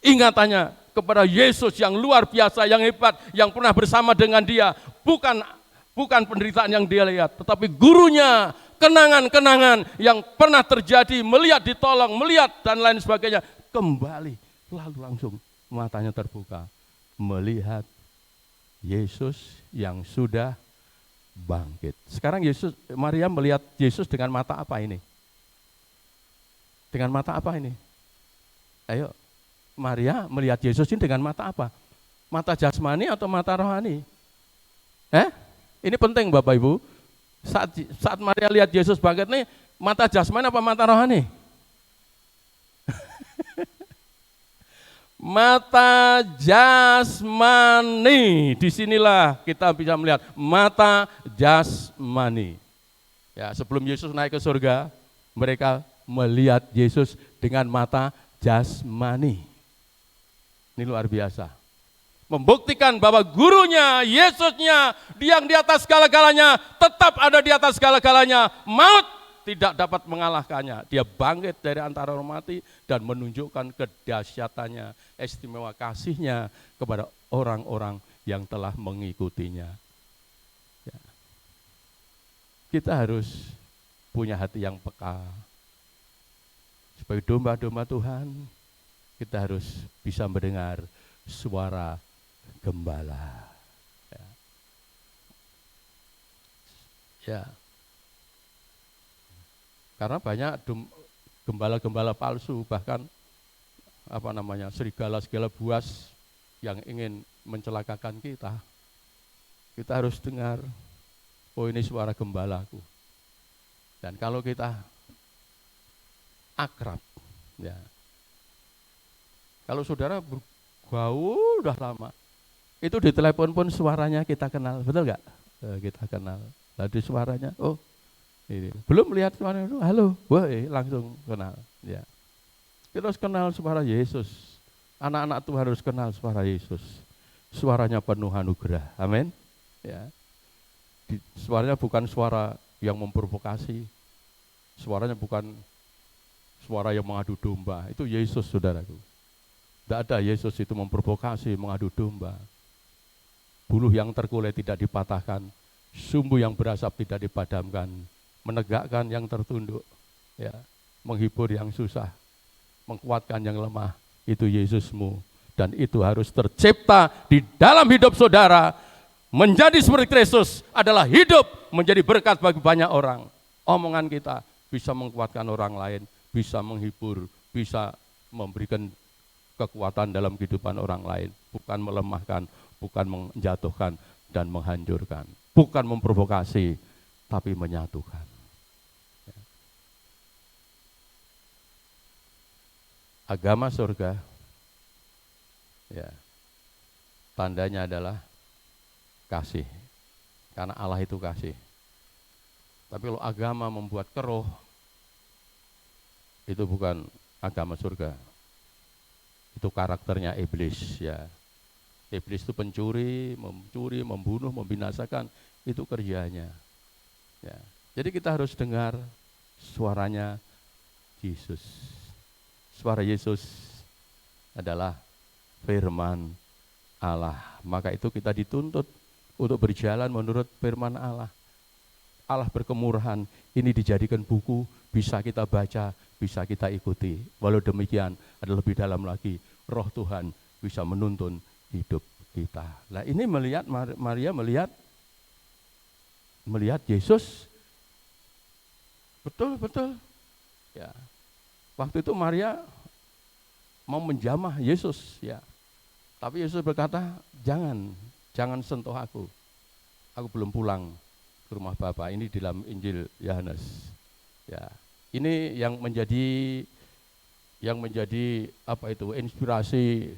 [SPEAKER 3] Ingatannya kepada Yesus yang luar biasa, yang hebat, yang pernah bersama dengan dia. Bukan penderitaan yang dia lihat, tetapi gurunya, kenangan-kenangan yang pernah terjadi, melihat ditolong, melihat dan lain sebagainya. Kembali, lalu langsung matanya terbuka, melihat Yesus yang sudah bangkit. Sekarang Maria melihat Yesus dengan mata apa ini? Dengan mata apa ini? Ayo. Maria melihat Yesus ini dengan mata apa? Mata jasmani atau mata rohani? Ini penting Bapak Ibu. Saat Maria lihat Yesus bangkit nih, mata jasmani apa mata rohani? Mata jasmani. Disinilah kita bisa melihat mata jasmani. Ya, sebelum Yesus naik ke surga, mereka melihat Yesus dengan mata jasmani. Ini luar biasa. Membuktikan bahwa gurunya, Yesusnya, yang di atas segala-galanya, tetap ada di atas segala-galanya. Maut tidak dapat mengalahkannya. Dia bangkit dari antara orang mati dan menunjukkan kedahsyatannya, istimewa kasihnya kepada orang-orang yang telah mengikutinya. Ya. Kita harus punya hati yang peka. Sebagai domba-domba Tuhan, kita harus bisa mendengar suara gembala. Ya. Karena banyak gembala-gembala palsu, bahkan serigala-serigala buas yang ingin mencelakakan kita. Kita harus dengar, oh ini suara gembalaku. Dan kalau kita akrab, ya. Kalau saudara bergaul udah lama, itu di telepon pun suaranya kita kenal, betul nggak? Kita kenal. Lalu suaranya, oh ini. Belum lihat suaranya, halo, wah langsung kenal. Ya. Kita harus kenal suara Yesus. Anak-anak Tuhan harus kenal suara Yesus. Suaranya penuh anugerah, amin. Ya. Suaranya bukan suara yang memprovokasi, suaranya bukan suara yang mengadu domba. Itu Yesus, saudaraku. Tidak ada Yesus itu memprovokasi, mengadu domba. Buluh yang terkulai tidak dipatahkan, sumbu yang berasap tidak dipadamkan, menegakkan yang tertunduk, ya, menghibur yang susah, menguatkan yang lemah. Itu Yesusmu. Dan itu harus tercipta di dalam hidup saudara. Menjadi seperti Kristus adalah hidup menjadi berkat bagi banyak orang. Omongan kita bisa menguatkan orang lain, bisa menghibur, bisa memberikan kekuatan dalam kehidupan orang lain, bukan melemahkan, bukan menjatuhkan dan menghancurkan, bukan memprovokasi, tapi menyatukan. Agama surga, ya, tandanya adalah kasih, karena Allah itu kasih. Tapi kalau agama membuat keruh, itu bukan agama surga. Itu karakternya iblis, ya. Iblis itu pencuri, membunuh, membinasakan, itu kerjanya. Ya. Jadi kita harus dengar suaranya Yesus. Suara Yesus adalah firman Allah. Maka itu kita dituntut untuk berjalan menurut firman Allah. Allah berkemurahan, ini dijadikan buku, bisa kita baca, bisa kita ikuti. Walau demikian, ada lebih dalam lagi, Roh Tuhan bisa menuntun hidup kita. Nah ini Maria melihat Yesus, betul. Ya, waktu itu Maria mau menjamah Yesus, ya. Tapi Yesus berkata, jangan sentuh aku belum pulang ke rumah Bapa. Ini di dalam Injil Yohanes. Ya, ini yang menjadi inspirasi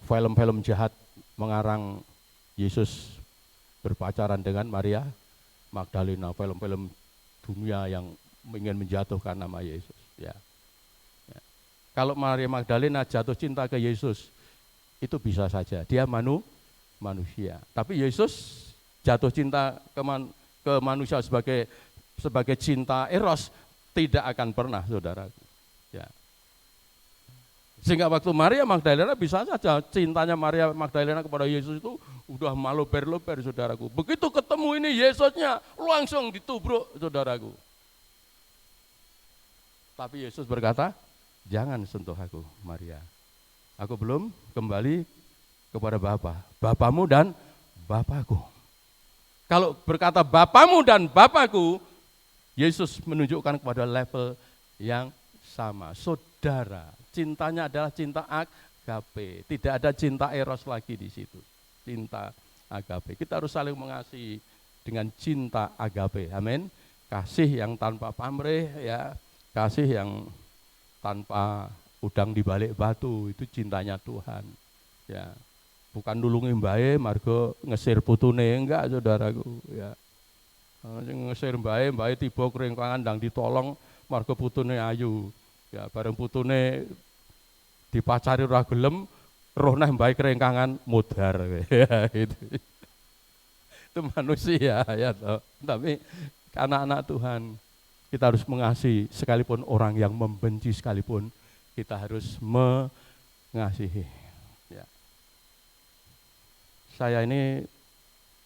[SPEAKER 3] film-film jahat mengarang Yesus berpacaran dengan Maria Magdalena, film-film dunia yang ingin menjatuhkan nama Yesus. Ya. Kalau Maria Magdalena jatuh cinta ke Yesus, itu bisa saja, dia manusia. Tapi Yesus jatuh cinta ke manusia sebagai cinta eros, tidak akan pernah, saudaraku. Ya. Sehingga waktu Maria Magdalena bisa saja cintanya Maria Magdalena kepada Yesus itu udah meluber-luber, saudaraku. Begitu ketemu ini Yesusnya langsung ditubruk, saudaraku. Tapi Yesus berkata, jangan sentuh aku, Maria. Aku belum kembali kepada Bapamu dan Bapakku. Kalau berkata Bapamu dan Bapakku, Yesus menunjukkan kepada level yang sama. Saudara, cintanya adalah cinta agape. Tidak ada cinta eros lagi di situ. Cinta agape. Kita harus saling mengasihi dengan cinta agape. Amin. Kasih yang tanpa pamrih, ya. Kasih yang tanpa udang di balik batu, itu cintanya Tuhan. Ya. Bukan nulungi mbae margo ngesir putune, enggak, saudaraku, ya. Ngesir mbae tiba keringkangan ndang ditolong margo putune ayu. Ya, bareng putune dipacari ora gelem, roh neh mbae keringkangan mudhar. Ya, itu manusia, ya toh. Tapi anak-anak Tuhan, kita harus mengasihi sekalipun orang yang membenci sekalipun, kita harus mengasihi. Ya. Saya ini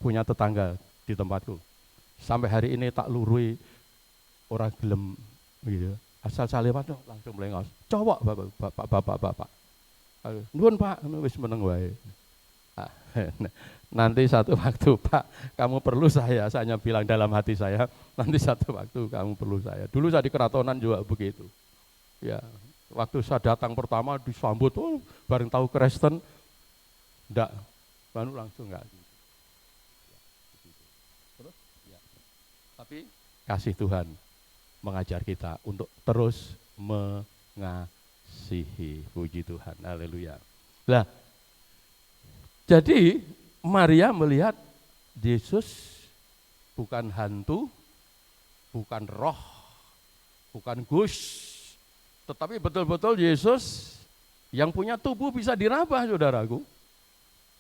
[SPEAKER 3] punya tetangga di tempatku. Sampai hari ini tak lurui orang gelem gitu. Asal saliwat langsung melengos. Cowok bapak. Nuwun Pak, wis meneng wae. Nanti satu waktu Pak, kamu perlu saya hanya bilang dalam hati saya, nanti satu waktu kamu perlu saya. Dulu saya di keratonan juga begitu. Ya, waktu saya datang pertama disambut, bareng tahu Kristen, enggak, baru langsung enggak. Terus, ya. Tapi kasih Tuhan mengajar kita untuk terus mengasihi. Puji Tuhan, haleluya. Nah, jadi Maria melihat Yesus bukan hantu, bukan roh, bukan gus, tetapi betul-betul Yesus yang punya tubuh bisa diraba, saudaraku.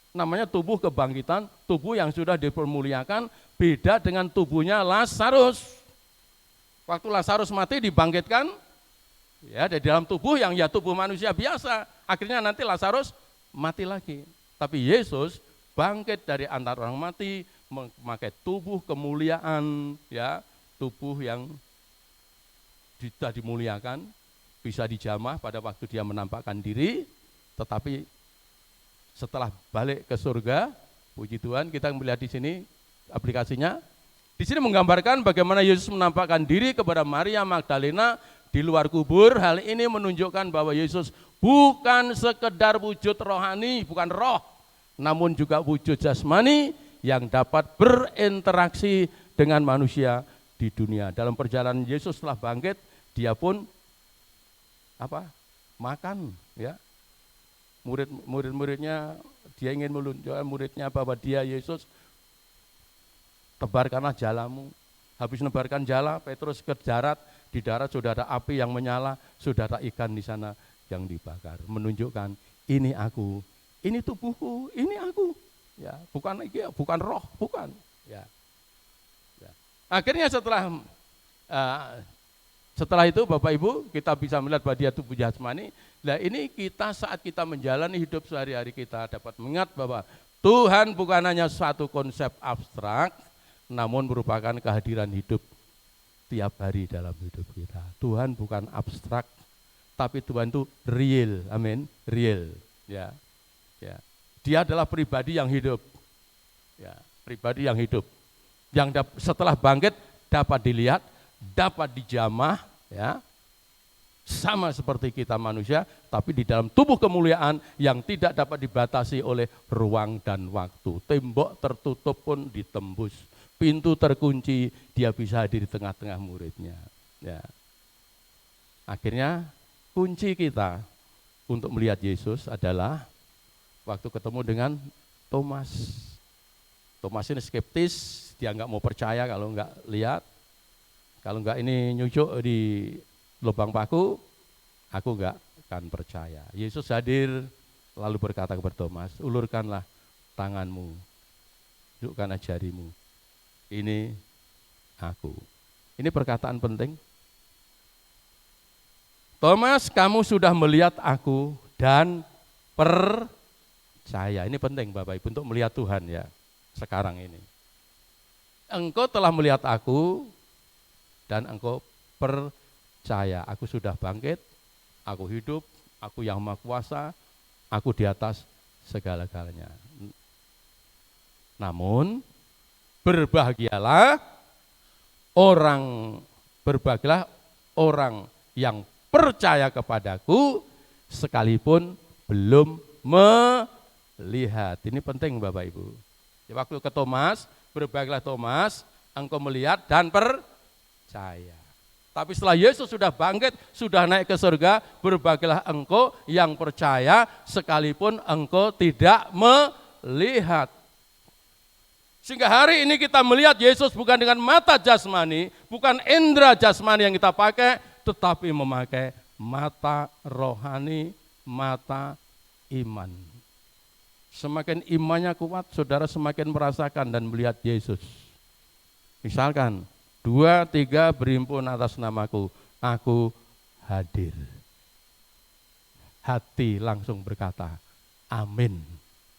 [SPEAKER 3] Namanya tubuh kebangkitan, tubuh yang sudah dipermuliakan, beda dengan tubuhnya Lazarus. Waktu Lazarus mati dibangkitkan, ya dari dalam tubuh yang ya tubuh manusia biasa. Akhirnya nanti Lazarus mati lagi. Tapi Yesus bangkit dari antara orang mati, memakai tubuh kemuliaan, ya tubuh yang sudah dimuliakan, bisa dijamah pada waktu dia menampakkan diri, tetapi setelah balik ke surga, puji Tuhan, kita melihat di sini aplikasinya. Di sini menggambarkan bagaimana Yesus menampakkan diri kepada Maria Magdalena di luar kubur. Hal ini menunjukkan bahwa Yesus bukan sekedar wujud rohani, bukan roh, namun juga wujud jasmani yang dapat berinteraksi dengan manusia di dunia. Dalam perjalanan Yesus setelah bangkit, dia pun makan, ya. Murid-muridnya, dia ingin menunjukkan muridnya bahwa dia Yesus, tebarkanlah jalamu. Habis menebarkan jala, Petrus ke darat, di darat sudah ada api yang menyala, sudah ada ikan di sana yang dibakar, menunjukkan ini aku, ini tubuhku, ini aku. Ya, bukan roh, bukan. Ya. Akhirnya setelah itu Bapak Ibu, kita bisa melihat bahwa dia tubuh jasmani. Nah, ini kita saat kita menjalani hidup sehari-hari, kita dapat mengingat bahwa Tuhan bukan hanya suatu konsep abstrak, namun merupakan kehadiran hidup tiap hari dalam hidup kita. Tuhan bukan abstrak, tapi Tuhan itu real. Amin, real. Ya. Dia adalah pribadi yang hidup. Ya, pribadi yang hidup. Yang setelah bangkit dapat dilihat, dapat dijamah, ya. Sama seperti kita manusia, tapi di dalam tubuh kemuliaan yang tidak dapat dibatasi oleh ruang dan waktu. Tembok tertutup pun ditembus, pintu terkunci, dia bisa hadir di tengah-tengah muridnya. Ya. Akhirnya kunci kita untuk melihat Yesus adalah waktu ketemu dengan Thomas. Thomas ini skeptis, dia nggak mau percaya kalau nggak lihat. Kalau nggak ini nyucuk di lubang paku, aku nggak akan percaya. Yesus hadir lalu berkata kepada Thomas, ulurkanlah tanganmu, tunjukkanlah jarimu. Ini aku. Ini perkataan penting. Thomas, kamu sudah melihat aku dan percaya. Ini penting Bapak Ibu untuk melihat Tuhan ya sekarang ini. Engkau telah melihat aku dan engkau percaya. Aku sudah bangkit, aku hidup, aku yang Maha Kuasa, aku di atas segala-galanya. Namun berbahagialah orang yang percaya kepadaku sekalipun belum melihat. Ini penting Bapak Ibu. Waktu ke Thomas, berbahagialah Thomas, engkau melihat dan percaya. Tapi setelah Yesus sudah bangkit, sudah naik ke surga, berbahagialah engkau yang percaya sekalipun engkau tidak melihat. Sehingga hari ini kita melihat Yesus bukan dengan mata jasmani, bukan indera jasmani yang kita pakai, tetapi memakai mata rohani, mata iman. Semakin imannya kuat, saudara semakin merasakan dan melihat Yesus. Misalkan, 2, 3 berhimpun atas namaku, aku hadir. Hati langsung berkata, amin.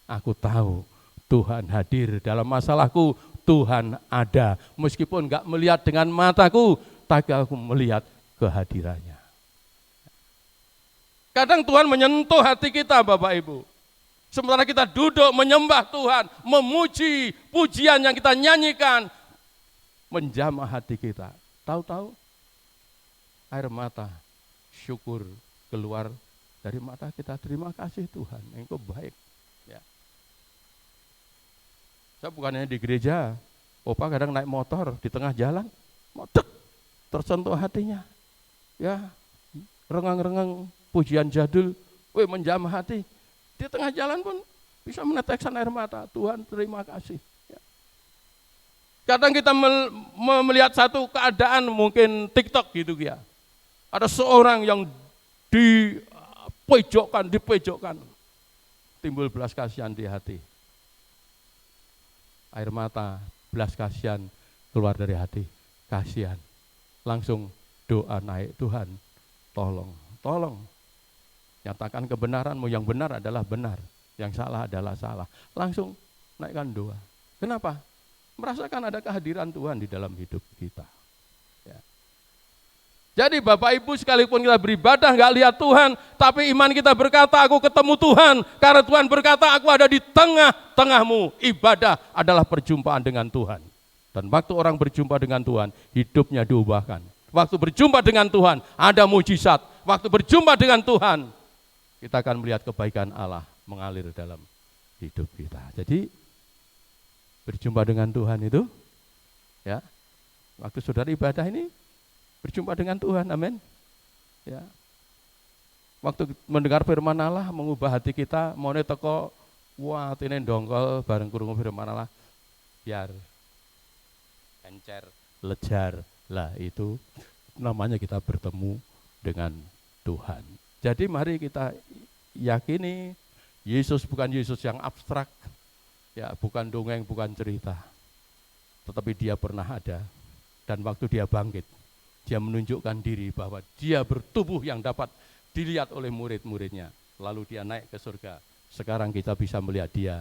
[SPEAKER 3] Aku tahu Tuhan hadir dalam masalahku, Tuhan ada. Meskipun enggak melihat dengan mataku, tapi aku melihat kehadirannya. Kadang Tuhan menyentuh hati kita Bapak Ibu. Sementara kita duduk menyembah Tuhan, memuji pujian yang kita nyanyikan, menjamah hati kita. Tahu-tahu air mata syukur keluar dari mata kita. Terima kasih Tuhan, Engkau baik. Ya. Saya bukannya di gereja, Opa kadang naik motor di tengah jalan, tersentuh hatinya. Ya, rengang-rengang pujian jadul, menjamah hati. Di tengah jalan pun bisa meneteskan air mata. Tuhan terima kasih. Ya. Kadang kita melihat satu keadaan mungkin TikTok gitu ya. Ada seorang yang dipojokkan. Timbul belas kasihan di hati. Air mata, belas kasihan keluar dari hati. Kasihan. Langsung doa naik, Tuhan tolong. Nyatakan kebenaranmu, yang benar adalah benar, yang salah adalah salah. Langsung naikkan doa. Kenapa? Merasakan ada kehadiran Tuhan di dalam hidup kita. Ya. Jadi Bapak Ibu sekalipun kita beribadah nggak lihat Tuhan, tapi iman kita berkata aku ketemu Tuhan. Karena Tuhan berkata aku ada di tengah-tengahmu. Ibadah adalah perjumpaan dengan Tuhan. Dan waktu orang berjumpa dengan Tuhan, hidupnya diubahkan. Waktu berjumpa dengan Tuhan, ada mujizat. Waktu berjumpa dengan Tuhan, kita akan melihat kebaikan Allah mengalir dalam hidup kita. Jadi berjumpa dengan Tuhan itu, ya, waktu saudara ibadah ini berjumpa dengan Tuhan, amin. Ya, waktu mendengar firman Allah mengubah hati kita, mau teko, wah ini dongkol bareng kurungu firman Allah, biar encer, lejar, lah itu namanya kita bertemu dengan Tuhan. Jadi mari kita yakini Yesus bukan Yesus yang abstrak, ya bukan dongeng, bukan cerita, tetapi dia pernah ada, dan waktu dia bangkit, dia menunjukkan diri bahwa dia bertubuh yang dapat dilihat oleh murid-muridnya, lalu dia naik ke surga. Sekarang kita bisa melihat dia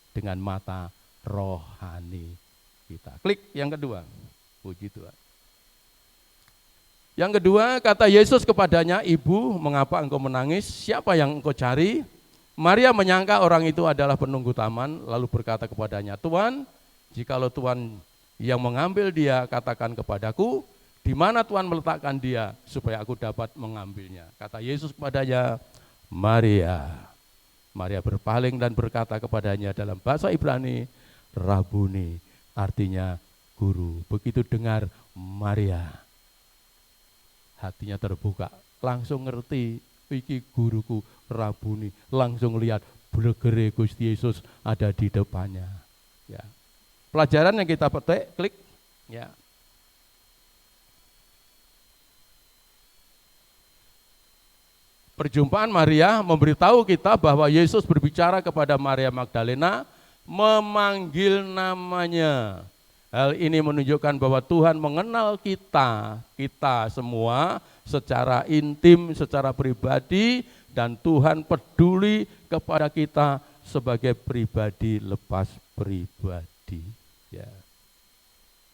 [SPEAKER 3] dengan mata rohani kita. Klik yang kedua, puji Tuhan. Yang kedua, kata Yesus kepadanya, "Ibu, mengapa engkau menangis? Siapa yang engkau cari?" Maria menyangka orang itu adalah penunggu taman, lalu berkata kepadanya, "Tuan, jikalau Tuan yang mengambil dia, katakan kepadaku, di mana Tuhan meletakkan dia, supaya aku dapat mengambilnya." Kata Yesus kepadanya, "Maria." Maria berpaling dan berkata kepadanya dalam bahasa Ibrani, "Rabuni," artinya guru. Begitu dengar Maria, hatinya terbuka, langsung ngerti, iki guruku, Rabuni, langsung lihat blegere Gusti Yesus ada di depannya. Ya. Pelajaran yang kita petik, klik, ya. Perjumpaan Maria memberitahu kita bahwa Yesus berbicara kepada Maria Magdalena, memanggil namanya. Hal ini menunjukkan bahwa Tuhan mengenal kita semua secara intim, secara pribadi, dan Tuhan peduli kepada kita sebagai pribadi lepas pribadi. Ya.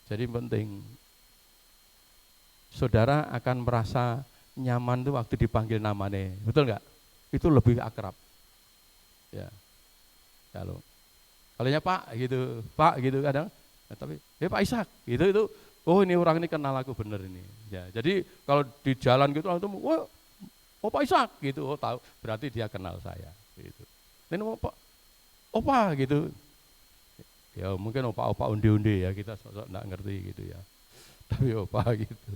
[SPEAKER 3] Jadi penting, saudara akan merasa nyaman tuh waktu dipanggil namanya, betul nggak? Itu lebih akrab. Ya, kalau Pak gitu kadang, ya, tapi Pak Ishak gitu, oh ini orang ini kenal aku bener ini. Ya, jadi kalau di jalan gitu langsung, oh Pak Ishak gitu, oh tahu, berarti dia kenal saya. Gitu. Ini mau Pak, Opa gitu. Ya mungkin opa undi-undi ya, kita sosok nggak ngerti gitu ya. Tapi opa gitu.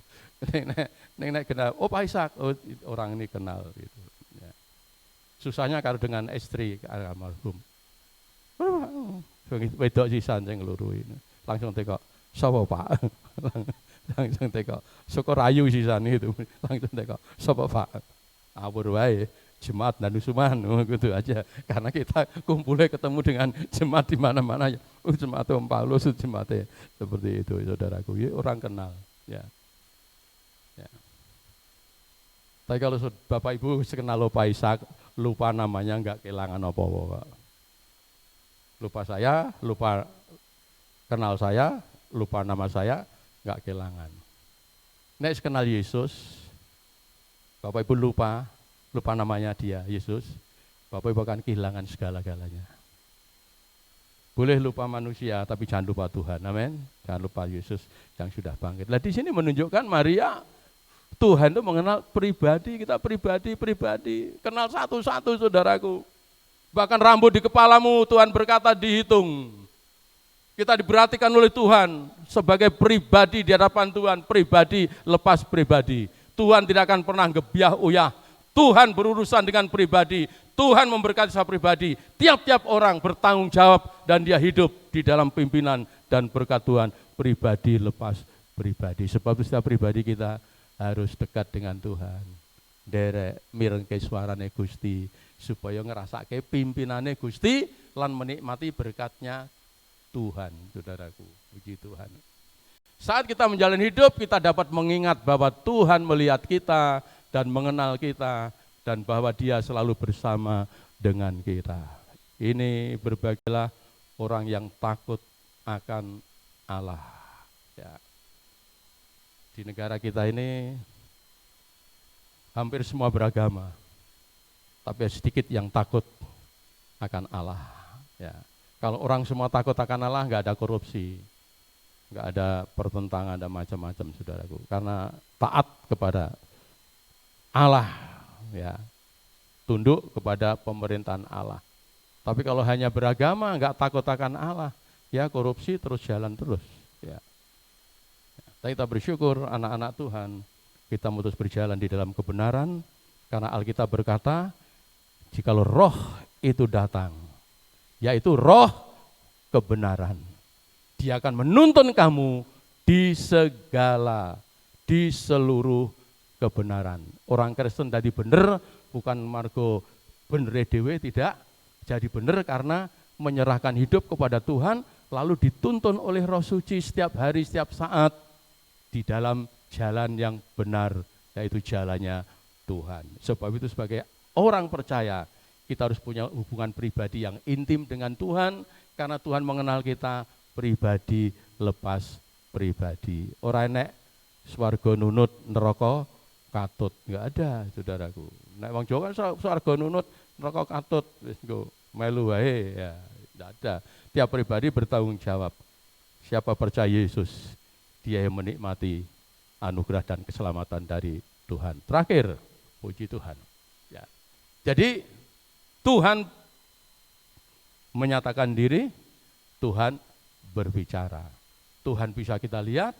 [SPEAKER 3] Nek kenal, Pak Ishak, oh orang ini kenal gitu. Ya. Susahnya kalau dengan istri almarhum. Wedok sisan sing loro ini. Langsung teko, sapa Pak? Langsung teko, saka rayu sisan itu. Langsung teko, sapa Pak? Awur wae, jemaat dan usuman gitu aja. Karena kita kumpulnya ketemu dengan jemaat di mana-mana ya. Jemaat Om Paulus, jemaatnya seperti itu, saudaraku. Ya, orang kenal, ya. Ya. Tapi kalau Bapak Ibu kenal Pak Ishak, lupa namanya enggak kehilangan apa-apa. Lupa saya, lupa kenal saya, lupa nama saya, enggak kehilangan. Nek kenal Yesus, Bapak Ibu lupa namanya dia, Yesus, Bapak Ibu akan kehilangan segala-galanya. Boleh lupa manusia, tapi jangan lupa Tuhan, amin. Jangan lupa Yesus yang sudah bangkit. Nah di sini menunjukkan Maria, Tuhan itu mengenal pribadi, kita pribadi, kenal satu-satu saudaraku. Bahkan rambut di kepalamu Tuhan berkata dihitung. Kita diperhatikan oleh Tuhan sebagai pribadi di hadapan Tuhan, pribadi lepas pribadi. Tuhan tidak akan pernah gebiah uyah. Tuhan berurusan dengan pribadi, Tuhan memberkati secara pribadi. Tiap-tiap orang bertanggung jawab dan dia hidup di dalam pimpinan dan berkat Tuhan, pribadi lepas pribadi. Sebab setiap pribadi kita harus dekat dengan Tuhan. Derek mirengke suarane Gusti supaya ngerasake pimpinane Gusti lan menikmati berkatnya Tuhan, saudaraku. Puji Tuhan. Saat kita menjalani hidup, kita dapat mengingat bahwa Tuhan melihat kita dan mengenal kita, dan bahwa dia selalu bersama dengan kita. Ini berbagilah orang yang takut akan Allah. Ya. Di negara kita ini hampir semua beragama, tapi sedikit yang takut akan Allah. Ya. Kalau orang semua takut akan Allah, nggak ada korupsi, nggak ada pertentangan, ada macam-macam, saudaraku. Karena taat kepada Allah, ya. tunduk kepada pemerintahan Allah. Tapi kalau hanya beragama, nggak takut akan Allah, ya korupsi terus jalan terus. Ya. Tapi kita bersyukur anak-anak Tuhan, kita terus berjalan di dalam kebenaran, karena Alkitab berkata, jikalau roh itu datang, yaitu roh kebenaran, dia akan menuntun kamu di seluruh kebenaran. Orang Kristen tadi benar, bukan margo bener dewe, tidak. Jadi benar karena menyerahkan hidup kepada Tuhan, lalu dituntun oleh Roh Suci setiap hari, setiap saat, di dalam jalan yang benar, yaitu jalannya Tuhan. Sebab itu sebagai orang percaya, kita harus punya hubungan pribadi yang intim dengan Tuhan, karena Tuhan mengenal kita pribadi lepas pribadi. Ora enek swarga nunut neraka katut, enggak ada, saudaraku. Nek wong Jawa kan swarga nunut neraka katut, wis nggo melu wae, ya enggak ada. Tiap pribadi bertanggung jawab. Siapa percaya Yesus, dia yang menikmati anugerah dan keselamatan dari Tuhan. Terakhir, puji Tuhan. Ya. Jadi Tuhan menyatakan diri, Tuhan berbicara. Tuhan bisa kita lihat,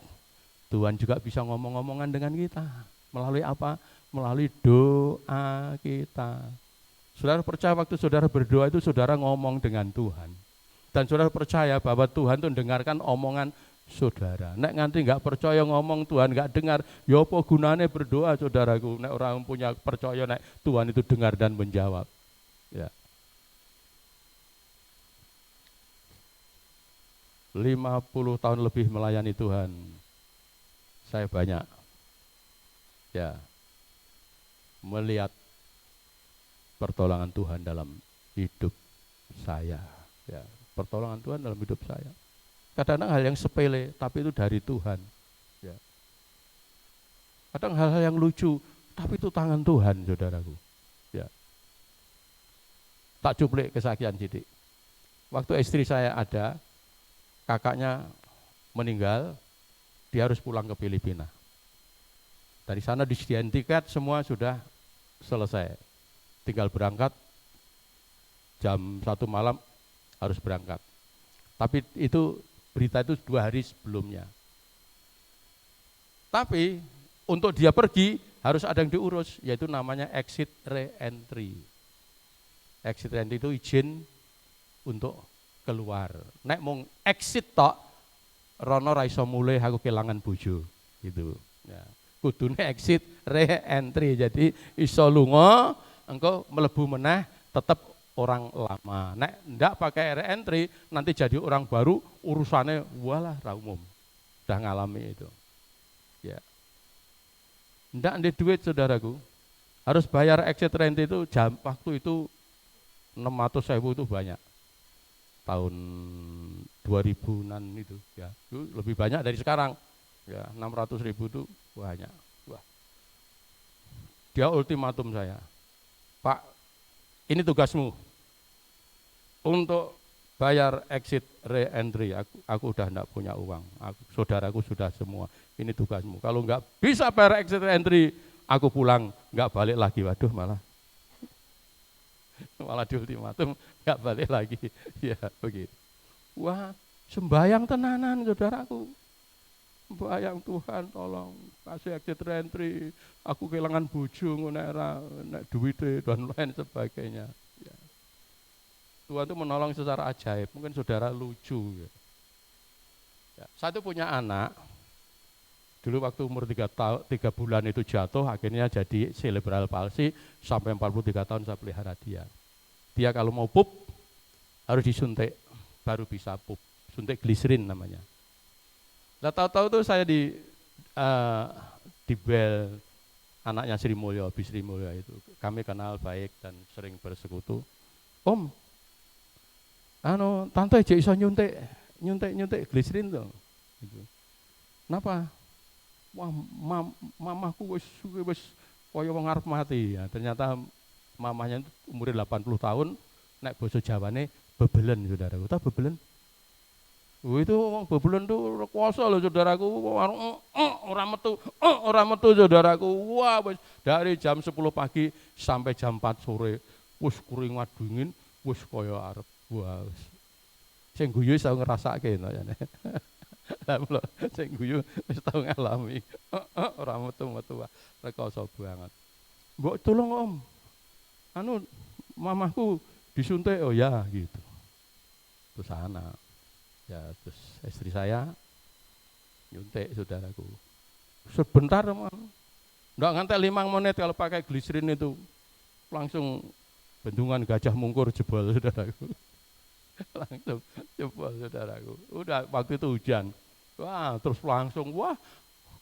[SPEAKER 3] Tuhan juga bisa ngomong-ngomongan dengan kita. Melalui apa? Melalui doa kita. Saudara percaya waktu saudara berdoa itu saudara ngomong dengan Tuhan. Dan saudara percaya bahwa Tuhan itu dengarkan omongan saudara. Nek nganti enggak percaya ngomong Tuhan enggak dengar, ya apa gunanya berdoa, saudaraku? Nek orang punya percaya nek Tuhan itu dengar dan menjawab. Ya. 50 tahun lebih melayani Tuhan. Saya banyak melihat pertolongan Tuhan dalam hidup saya. Ya, pertolongan Tuhan dalam hidup saya. Kadang-kadang hal yang sepele, tapi itu dari Tuhan. Ya. Kadang hal-hal yang lucu, tapi itu tangan Tuhan, saudaraku. Ya. Tak cuplik kesaksian sidik. Waktu istri saya ada, kakaknya meninggal, dia harus pulang ke Filipina. Dari sana disediain tiket, semua sudah selesai. Tinggal berangkat, jam 1 malam harus berangkat. Tapi itu berita itu 2 hari sebelumnya. Tapi untuk dia pergi harus ada yang diurus, yaitu namanya exit re-entry. Exit re-entry itu izin untuk keluar. Nek mung exit tok, rono ra iso mulih aku kelangan bojo gitu. Ya. Kudune exit re-entry, jadi iso lunga engko mlebu meneh tetap orang lama. Nek ndak pakai re-entry nanti jadi orang baru, urusannya walah ra umum. Udah ngalami itu. Ya. Ndak ndek duit, saudaraku. Harus bayar exit re-entry itu waktu itu 600.000 itu banyak. Tahun 2000-an itu ya. Itu lebih banyak dari sekarang. Ya, 600.000 itu banyak. Wah. Dia ultimatum saya. Pak, ini tugasmu untuk bayar exit re-entry. Aku udah enggak punya uang. Saudaraku sudah semua. Ini tugasmu. Kalau enggak bisa bayar exit re-entry, aku pulang, enggak balik lagi. Waduh, malah di ultimatum enggak balik lagi. Ya, begitu. Wah, sembayang tenanan, saudaraku. Sembayang, Tuhan tolong kasih exit re-entry. Aku kehilangan bojo ngono nek duwite dan lain sebagainya. Ya. Tuhan itu menolong secara ajaib. Mungkin saudara lucu. Ya. Saya itu punya anak. Dulu waktu umur 3 bulan itu jatuh, akhirnya jadi cerebral palsy, sampai 43 tahun saya pelihara dia. Dia kalau mau pup harus disuntik, baru bisa pup. Suntik gliserin namanya. Nah, tahu-tahu tuh saya di bel anaknya Sri Mulyo, Bi Sri Mulyo itu. Kami kenal baik dan sering bersekutu. Om, tante aja iso nyuntik gliserin tuh. Gitu. Kenapa? Wah, mamaku wis kaya wong arep mati ya. Ternyata mamanya itu umurnya 80 tahun, nek basa Jawane bebelen, saudara. Tahu bebelen? Itu Babylon tuh kuasa loh saudaraku, orang metu saudaraku. Wah, dari jam 10 pagi sampai jam 4 sore, wis keringat dingin, wis kaya arep. Wah, sing guyu iso ngrasake to ya. Lah mulo sing guyu wis tau ngalami. Ora metu-metu rekoso banget. Mbok tolong Om. Anu mamahku disuntik, oh ya gitu. Terus anak. Ya, terus istri saya nyuntik saudaraku. Sebentar, enggak ngantek 5 menit kalau pakai gliserin itu. Langsung bendungan Gajah Mungkur jebol saudaraku. Langsung jebol saudaraku. Udah waktu itu hujan. Wah, terus langsung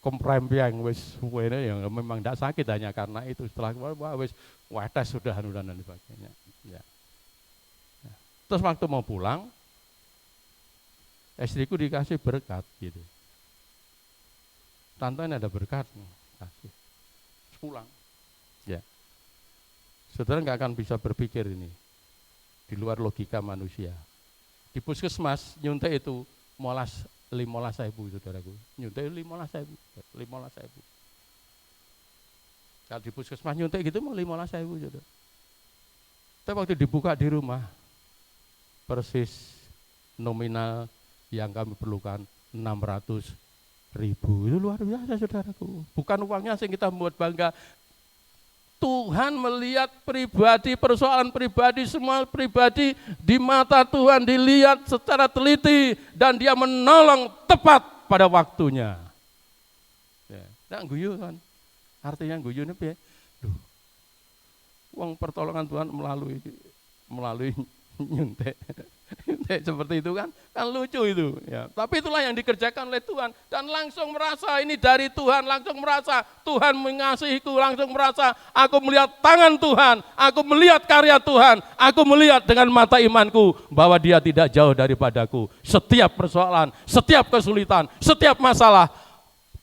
[SPEAKER 3] komprempeng wis suwene yang memang enggak sakit hanya karena itu. Setelah wis wetes sudah dan sebagainya. Ya. Terus waktu mau pulang istriku dikasih berkat gitu. Tante ini ada berkat nih, kasih. Pulang. Ya. Saudara nggak akan bisa berpikir ini di luar logika manusia. Di puskesmas nyuntik itu molas 15.000 saudaraku. Nyuntik 15.000. Kalau di puskesmas nyuntik gitu mau 15.000 saudara. Tapi waktu dibuka di rumah persis nominal yang kami perlukan 600.000. Itu luar biasa saudaraku. Bukan uangnya yang kita membuat bangga. Tuhan melihat pribadi, persoalan pribadi, semua pribadi di mata Tuhan dilihat secara teliti dan dia menolong tepat pada waktunya. Ya, nah guyu kan. Artinya guyu ini piye? Duh. Uang pertolongan Tuhan melalui nyuntik seperti itu kan lucu itu ya. Tapi itulah yang dikerjakan oleh Tuhan dan langsung merasa ini dari Tuhan, langsung merasa Tuhan mengasihiku, langsung merasa aku melihat tangan Tuhan, aku melihat karya Tuhan, aku melihat dengan mata imanku bahwa dia tidak jauh daripadaku. Setiap persoalan, setiap kesulitan, setiap masalah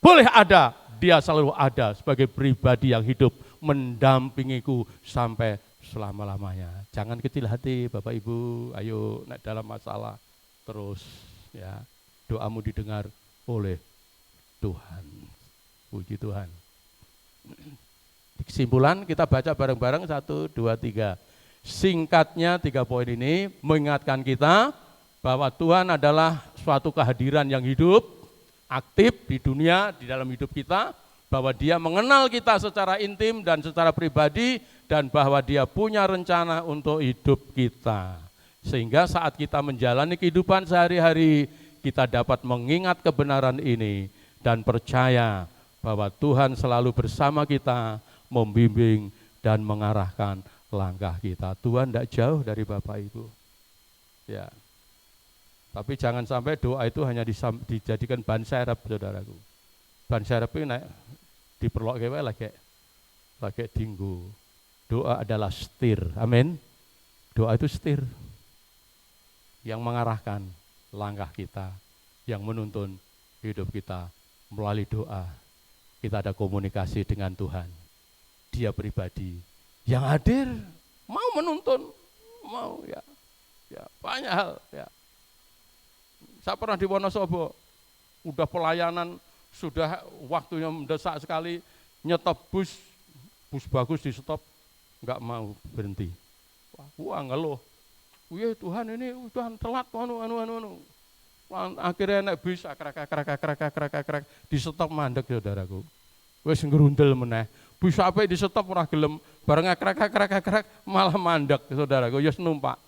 [SPEAKER 3] boleh ada, dia selalu ada sebagai pribadi yang hidup mendampingiku sampai selama-lamanya. Jangan kecil hati Bapak Ibu, ayo dalam masalah terus ya, doamu didengar oleh Tuhan. Puji Tuhan. Kesimpulan kita baca bareng-bareng 1, 2, 3. Singkatnya 3 poin ini mengingatkan kita bahwa Tuhan adalah suatu kehadiran yang hidup, aktif di dunia, di dalam hidup kita, bahwa dia mengenal kita secara intim dan secara pribadi, dan bahwa dia punya rencana untuk hidup kita. Sehingga saat kita menjalani kehidupan sehari-hari, kita dapat mengingat kebenaran ini dan percaya bahwa Tuhan selalu bersama kita, membimbing dan mengarahkan langkah kita. Tuhan tidak jauh dari Bapak Ibu. Ya. Tapi jangan sampai doa itu hanya dijadikan ban serep, saudaraku. Ban serep ini diperlokke lagi dinggo. Doa adalah setir, amin. Doa itu setir yang mengarahkan langkah kita, yang menuntun hidup kita. Melalui doa kita ada komunikasi dengan Tuhan. Dia pribadi yang hadir, mau menuntun, mau ya banyak hal ya. Saya pernah di Wonosobo, udah pelayanan, sudah waktunya mendesak sekali, nyetop bus bagus di stop, nggak mau berhenti. Wah ngeluh. Wih Tuhan ini Tuhan telat anu. Akhirnya naik bis krak di stop mandek saudaraku. Wis ngerundel meneh. Bis sampai di stop ora gelem, bareng krak malah mandek saudaraku. Wis numpak.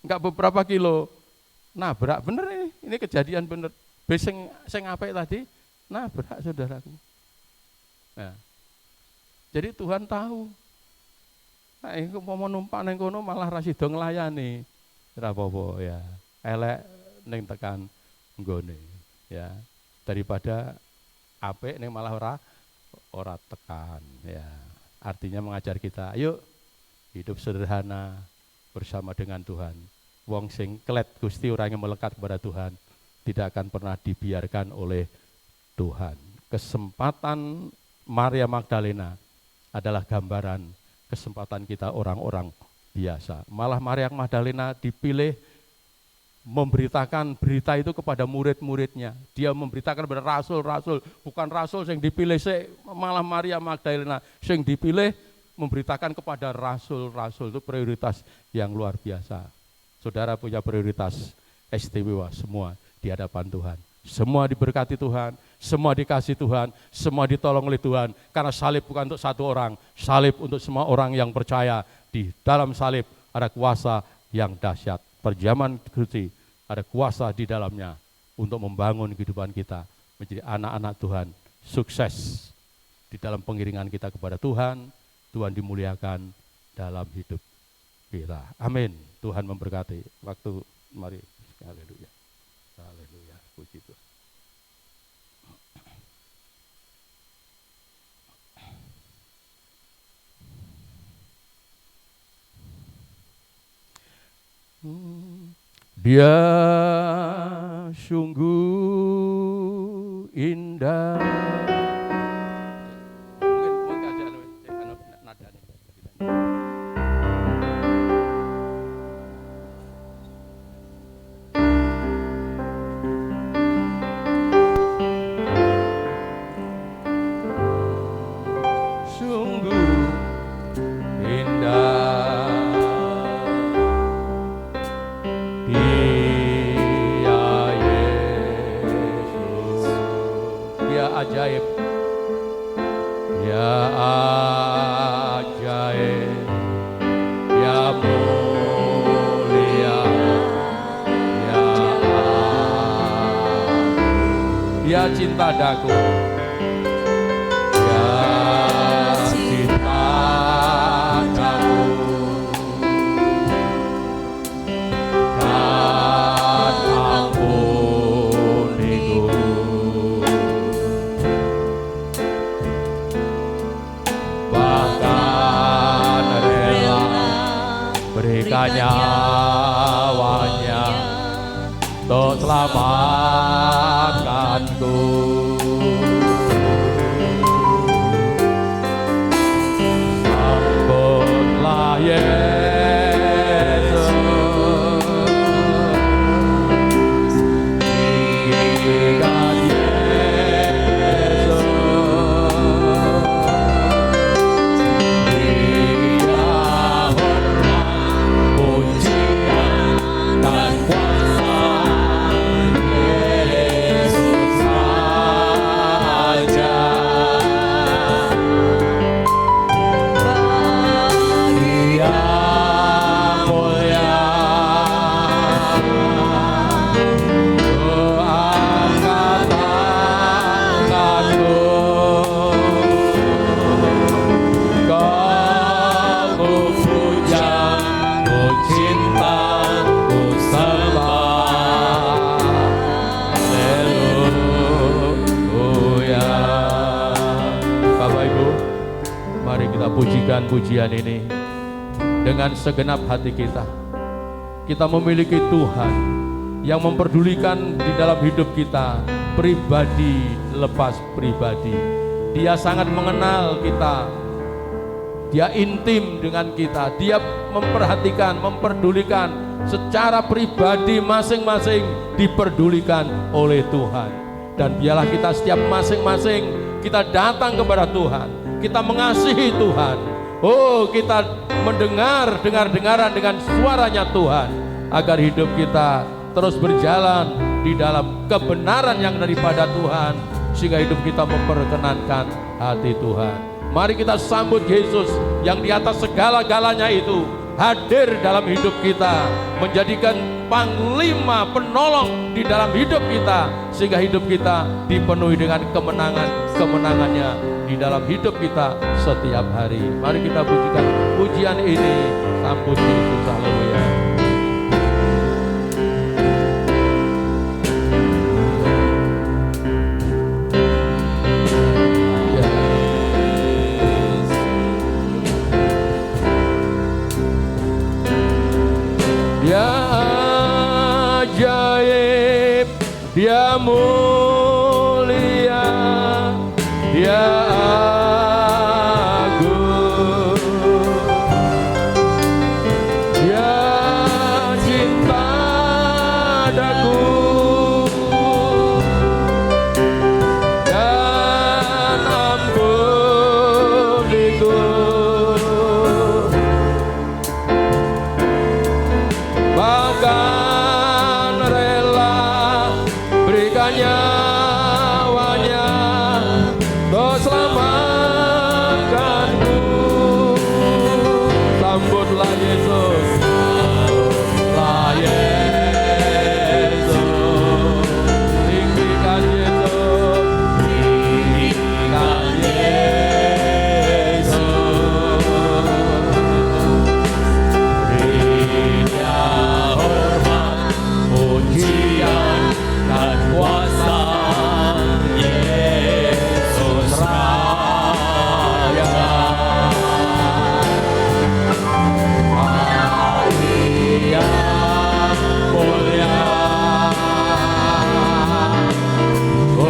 [SPEAKER 3] Enggak beberapa kilo nabrak bener ini kejadian bener. Bis sing apik tadi nabrak saudaraku. Nah, jadi Tuhan tahu. Nah, iku mau numpak nang kono malah ra sida nglayani. Ora apa-apa ya. Elek ning tekan nggone ya. Daripada apik ning malah ora tekan ya. Artinya mengajar kita, ayo hidup sederhana bersama dengan Tuhan. Wong sing klet Gusti ora melekat kepada Tuhan tidak akan pernah dibiarkan oleh Tuhan. Kesempatan Maria Magdalena adalah gambaran kesempatan kita orang-orang biasa. Malah Maria Magdalena dipilih memberitakan berita itu kepada murid-muridnya. Dia memberitakan kepada rasul-rasul, bukan rasul yang dipilih malah Maria Magdalena yang dipilih, memberitakan kepada rasul-rasul. Itu prioritas yang luar biasa. Saudara punya prioritas istimewa semua di hadapan Tuhan. Semua diberkati Tuhan, semua dikasih Tuhan, semua ditolong oleh Tuhan. Karena salib bukan untuk satu orang, salib untuk semua orang yang percaya. Di dalam salib ada kuasa yang dahsyat. Perjamuan suci, ada kuasa di dalamnya untuk membangun kehidupan kita menjadi anak-anak Tuhan, sukses di dalam pengiringan kita kepada Tuhan. Tuhan dimuliakan dalam hidup kita. Amin. Tuhan memberkati. Waktu mari. Haleluya. Haleluya. Puji Tuhan. Dia sungguh indah. Sungguh indah. Ajaib, ya ajaib, ya mulia, ya dia cinta daku, ya cinta daku, dan ampuniku. Nyawanya untuk selamatkanku. Sambutlah Yesus, tinggikan Yesus, pujikan pujian ini dengan segenap hati kita. Kita memiliki Tuhan yang memperdulikan di dalam hidup kita, pribadi lepas pribadi. Dia sangat mengenal kita, dia intim dengan kita, dia memperhatikan, memperdulikan secara pribadi, masing-masing diperdulikan oleh Tuhan. Dan biarlah kita setiap masing-masing kita datang kepada Tuhan, kita mengasihi Tuhan. Oh, kita dengaran dengan suaranya Tuhan, agar hidup kita terus berjalan di dalam kebenaran yang daripada Tuhan, sehingga hidup kita memperkenankan hati Tuhan. Mari kita sambut Yesus yang di atas segala-galanya itu hadir dalam hidup kita, menjadikan panglima penolong di dalam hidup kita, sehingga hidup kita dipenuhi dengan kemenangannya di dalam hidup kita setiap hari. Mari kita pujikan pujian ini, sambut Yesus. Haleluya. Dia ajaib, dia mulia, dia agung, dia cinta memberikan nyawanya untuk selamatkanmu. Sambutlah Yesus, sambutlah Yesus, tinggikan Yesus, tinggikan Yesus. Berinya hormat, pujian dan kuasa Yesus Raya. Maria mulia, ku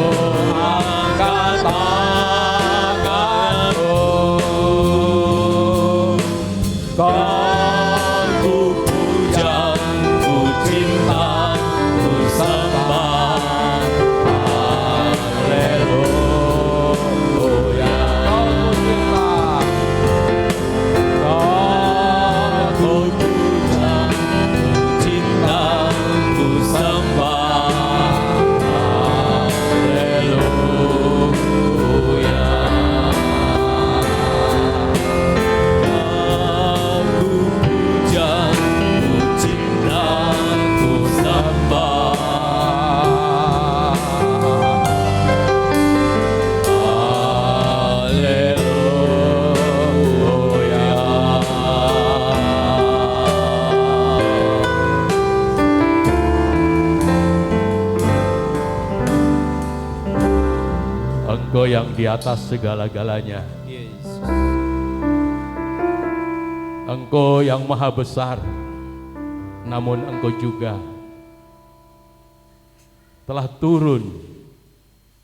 [SPEAKER 3] angkat tanganku, kau ku puja, ku cinta, ku sembah. Haleluya. Kau ku puja, ku cinta, ku sembah. Haleluya. Kau ku puja, ku cinta, ku sembah. Engkau yang di atas segala-galanya, Engkau yang maha besar, namun Engkau juga telah turun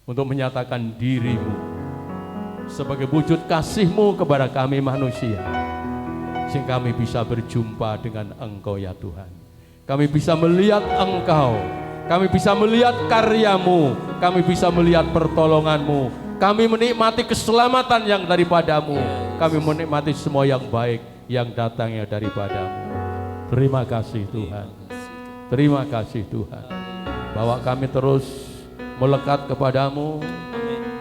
[SPEAKER 3] untuk menyatakan diri-Mu sebagai wujud kasih-Mu kepada kami manusia, sehingga kami bisa berjumpa dengan Engkau ya Tuhan. Kami bisa melihat Engkau, kami bisa melihat karya-Mu, kami bisa melihat pertolongan-Mu, kami menikmati keselamatan yang daripada-Mu, kami menikmati semua yang baik yang datangnya daripada-Mu. Terima kasih Tuhan, terima kasih Tuhan, bahwa kami terus melekat kepadamu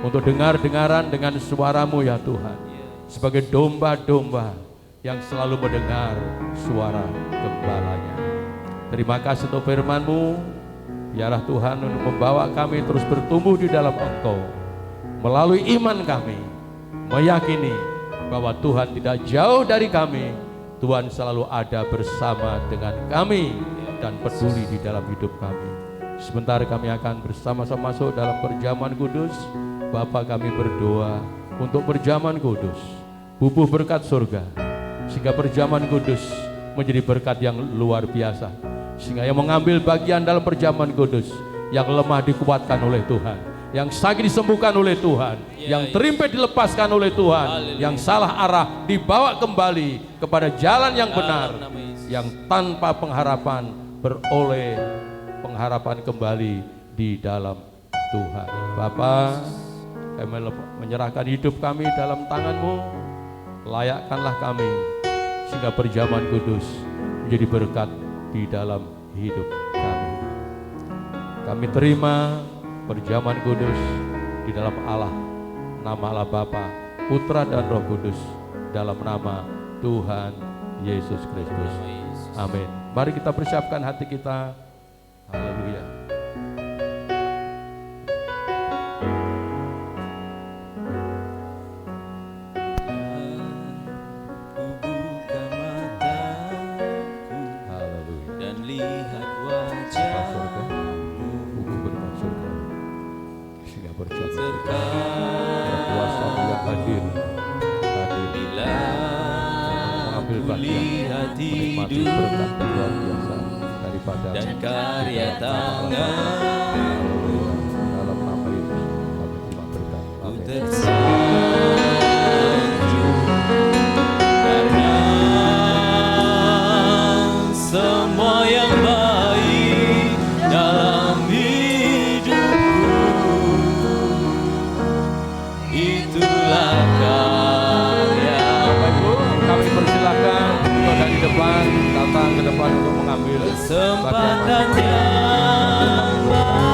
[SPEAKER 3] untuk dengar-dengaran dengan suara-Mu ya Tuhan, sebagai domba-domba yang selalu mendengar suara gembalanya. Terima kasih untuk firman-Mu, biarlah Tuhan untuk membawa kami terus bertumbuh di dalam Engkau, melalui iman kami meyakini bahwa Tuhan tidak jauh dari kami, Tuhan selalu ada bersama dengan kami dan peduli di dalam hidup kami. Sebentar kami akan bersama-sama masuk dalam perjamuan kudus. Bapa, kami berdoa untuk perjamuan kudus, bubuh berkat surga, sehingga perjamuan kudus menjadi berkat yang luar biasa, sehingga yang mengambil bagian dalam perjamuan kudus, yang lemah dikuatkan oleh Tuhan, yang sakit disembuhkan oleh Tuhan, yang terimpit dilepaskan oleh Tuhan, yang salah arah dibawa kembali kepada jalan yang benar, yang tanpa pengharapan beroleh pengharapan kembali di dalam Tuhan. Bapa, kami menyerahkan hidup kami dalam tangan-Mu. Layakkanlah kami sehingga perjamuan kudus menjadi berkat di dalam hidup kami. Kami terima perjamuan kudus di dalam Allah, nama Allah Bapa, Putra dan Roh Kudus, dalam nama Tuhan Yesus Kristus. Amin. Mari kita persiapkan hati kita. Haleluya. Menikmati berkat luar biasa daripada
[SPEAKER 1] dan karya tangan
[SPEAKER 3] dalam nama Yesus kami terima berkat. Amin.
[SPEAKER 1] Tersanjung karena semua yang baik dalam hidupku, itulah karya.
[SPEAKER 3] Bapak Ibu, kami persilakan dari depan, datang ke depan untuk mengambil
[SPEAKER 1] kesempatan yang baik.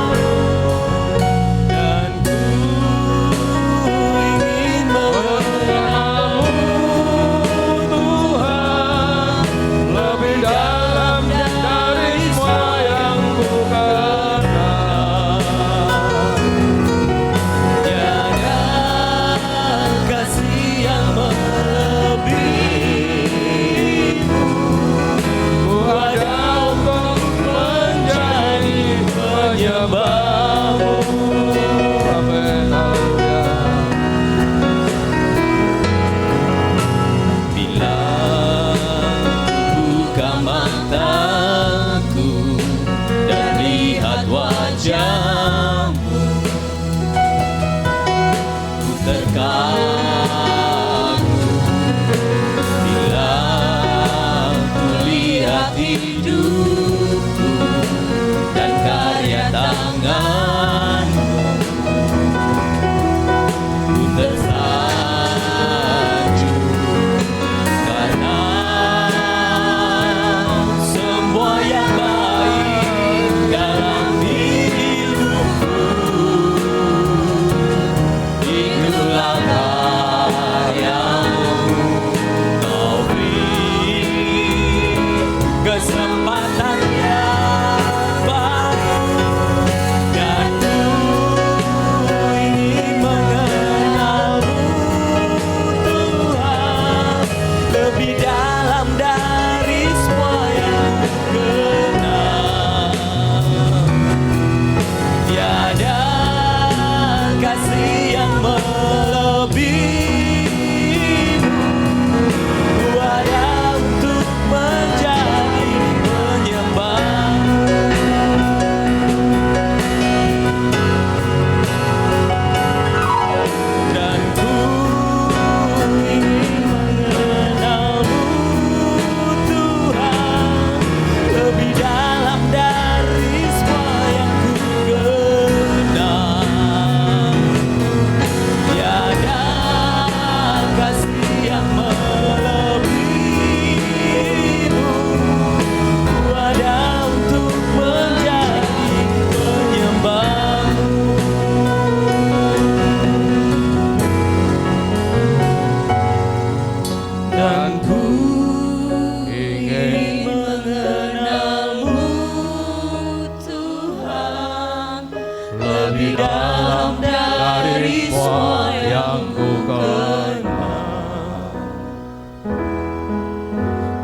[SPEAKER 1] lebih dalam dari semua yang ku kenal.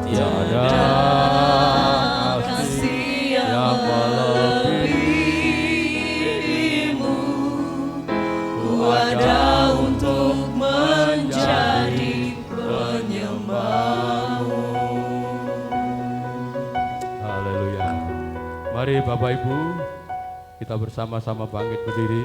[SPEAKER 1] Tiada kasih yang melebihimu. Ku ada untuk menjadi penyembahmu.
[SPEAKER 3] Haleluya. Mari Bapak Ibu, kita bersama-sama bangkit berdiri.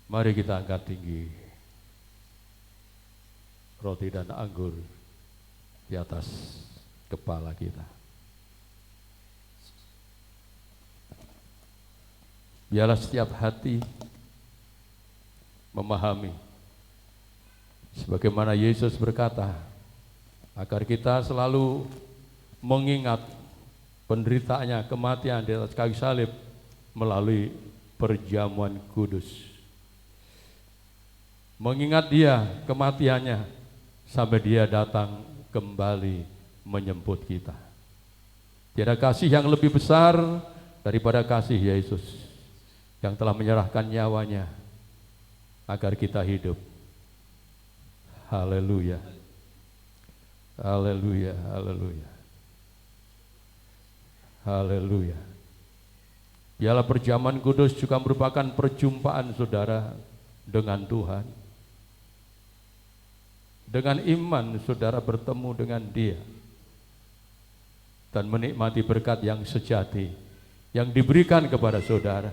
[SPEAKER 3] Mari kita angkat tinggi roti dan anggur di atas kepala kita. Biarlah setiap hati memahami sebagaimana Yesus berkata, agar kita selalu mengingat penderitaannya, kematian di atas kayu salib melalui perjamuan kudus. Mengingat dia kematiannya sampai dia datang kembali menjemput kita. Tiada kasih yang lebih besar daripada kasih Yesus yang telah menyerahkan nyawanya agar kita hidup. Haleluya. Haleluya, haleluya. Haleluya. Biarlah perjamuan kudus juga merupakan perjumpaan saudara dengan Tuhan. Dengan iman saudara bertemu dengan Dia dan menikmati berkat yang sejati yang diberikan kepada saudara,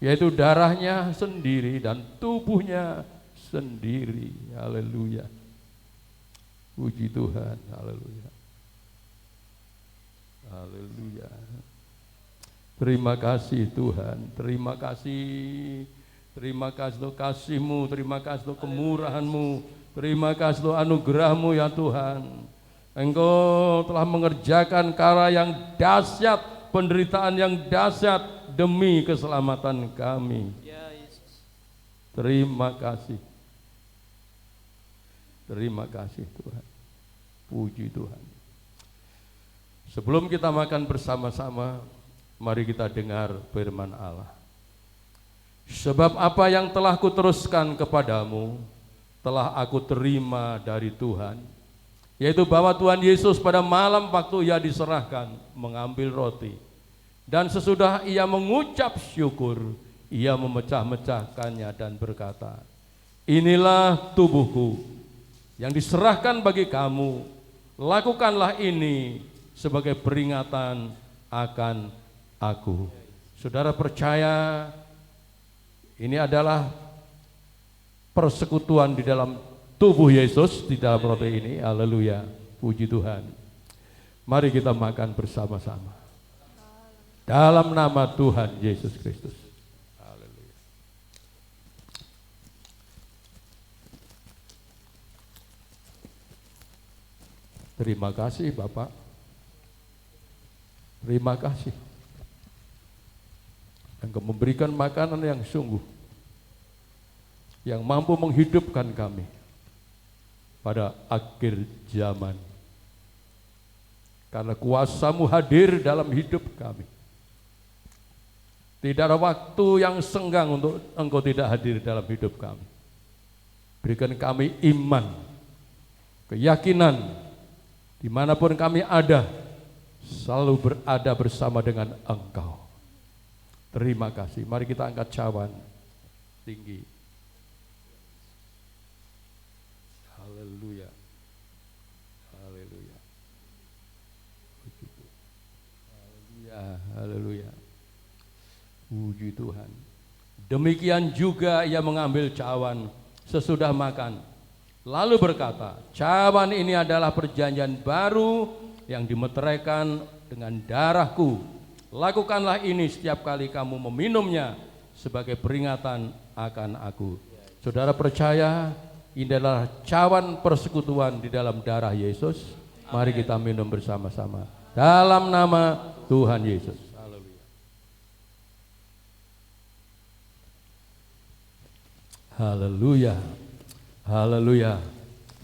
[SPEAKER 3] yaitu darahnya sendiri dan tubuhnya sendiri. Haleluya. Puji Tuhan. Haleluya. Haleluya. Terima kasih Tuhan. Terima kasih. Terima kasih untuk kasih-Mu, terima kasih untuk kemurahan-Mu, terima kasih untuk anugerah-Mu ya Tuhan. Engkau telah mengerjakan karya yang dahsyat, penderitaan yang dahsyat demi keselamatan kami. Terima kasih. Terima kasih Tuhan. Puji Tuhan. Sebelum kita makan bersama-sama, mari kita dengar firman Allah. Sebab apa yang telah kuteruskan kepadamu telah aku terima dari Tuhan, yaitu bahwa Tuhan Yesus pada malam waktu ia diserahkan mengambil roti, dan sesudah ia mengucap syukur, ia memecah-mecahkannya dan berkata, inilah tubuhku yang diserahkan bagi kamu, lakukanlah ini sebagai peringatan akan aku. Saudara percaya ini adalah persekutuan di dalam tubuh Yesus, di dalam roti ini. Haleluya, puji Tuhan. Mari kita makan bersama-sama dalam nama Tuhan Yesus Kristus. Haleluya. Terima kasih Bapak. Terima kasih Engkau memberikan makanan yang sungguh, yang mampu menghidupkan kami pada akhir zaman. Karena kuasa-Mu hadir dalam hidup kami. Tidak ada waktu yang senggang untuk Engkau tidak hadir dalam hidup kami. Berikan kami iman, keyakinan, dimanapun kami ada, selalu berada bersama dengan Engkau. Terima kasih. Mari kita angkat cawan tinggi. Haleluya. Haleluya. Haleluya. Haleluya. Puji Tuhan. Demikian juga ia mengambil cawan sesudah makan, lalu berkata, cawan ini adalah perjanjian baru yang dimeteraikan dengan darahku. Lakukanlah ini setiap kali kamu meminumnya sebagai peringatan akan aku. Saudara percaya ini adalah cawan persekutuan di dalam darah Yesus. Mari kita minum bersama-sama dalam nama Tuhan Yesus. Haleluya. Haleluya.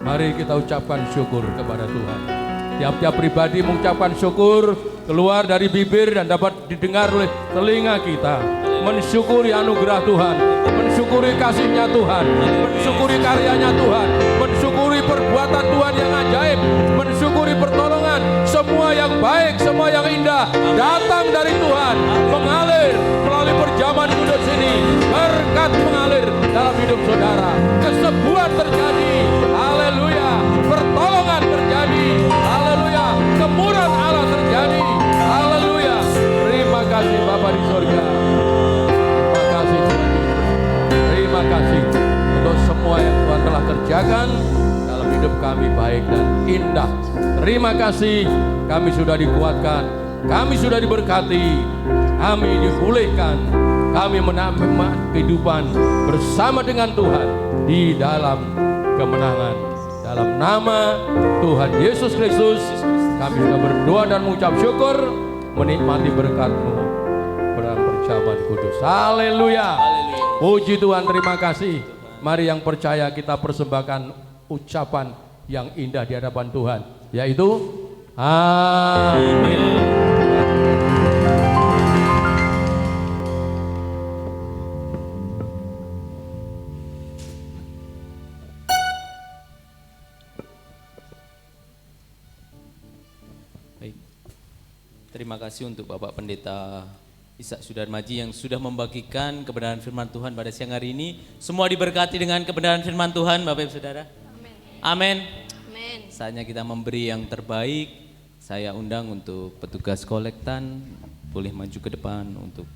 [SPEAKER 3] Mari kita ucapkan syukur kepada Tuhan. Tiap-tiap pribadi mengucapkan syukur keluar dari bibir dan dapat didengar oleh telinga kita. Mensyukuri anugerah Tuhan, mensyukuri kasih-Nya Tuhan, mensyukuri karyanya Tuhan, mensyukuri perbuatan Tuhan yang ajaib, mensyukuri pertolongan, semua yang baik, semua yang indah datang dari Tuhan, mengalir melalui perjamuan kudus ini. Berkat mengalir dalam hidup saudara, kesembuhan terjadi, haleluya, pertolongan terjadi, haleluya, kemurahan Allah terjadi, haleluya. Terima kasih Bapa di surga. Terima kasih untuk semua yang Tuhan telah kerjakan dalam hidup kami baik dan indah. Terima kasih, kami sudah dikuatkan, kami sudah diberkati, kami dipulihkan, kami menambah kehidupan bersama dengan Tuhan di dalam kemenangan. Dalam nama Tuhan Yesus Kristus, kami sudah berdoa dan mengucap syukur, menikmati berkat-Mu dalam perjamuan kudus. Haleluya. Puji Tuhan, terima kasih. Mari yang percaya kita persembahkan ucapan yang indah di hadapan Tuhan, yaitu amin.
[SPEAKER 1] Baik. Terima kasih untuk Bapak Pendeta Ishak Sudarmaji yang sudah membagikan kebenaran firman Tuhan pada siang hari ini. Semua diberkati dengan kebenaran firman Tuhan, Bapak Ibu Saudara. Amin. Amin. Saatnya kita memberi yang terbaik. Saya undang untuk petugas kolektan boleh maju ke depan untuk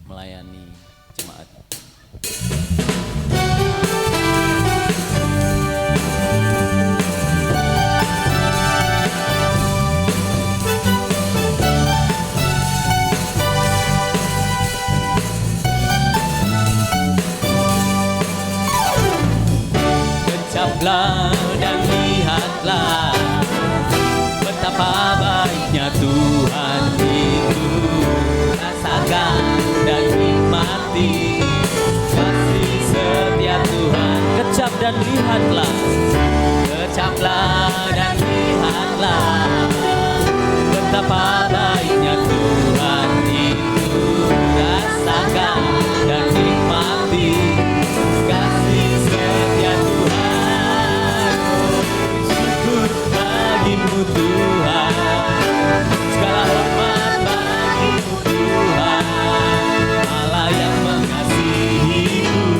[SPEAKER 1] melayani jemaat. Dan lihatlah betapa baiknya Tuhan itu. Rasakan dan nikmati kasih setia Tuhan. Kecap dan lihatlah, kecaplah dan lihatlah betapa baiknya Tuhan itu. Rasakan dan nikmati kasih setia Tuhan. Tuhan, segala hormat bagi-Mu Tuhan, Allah yang mengasihi-Mu,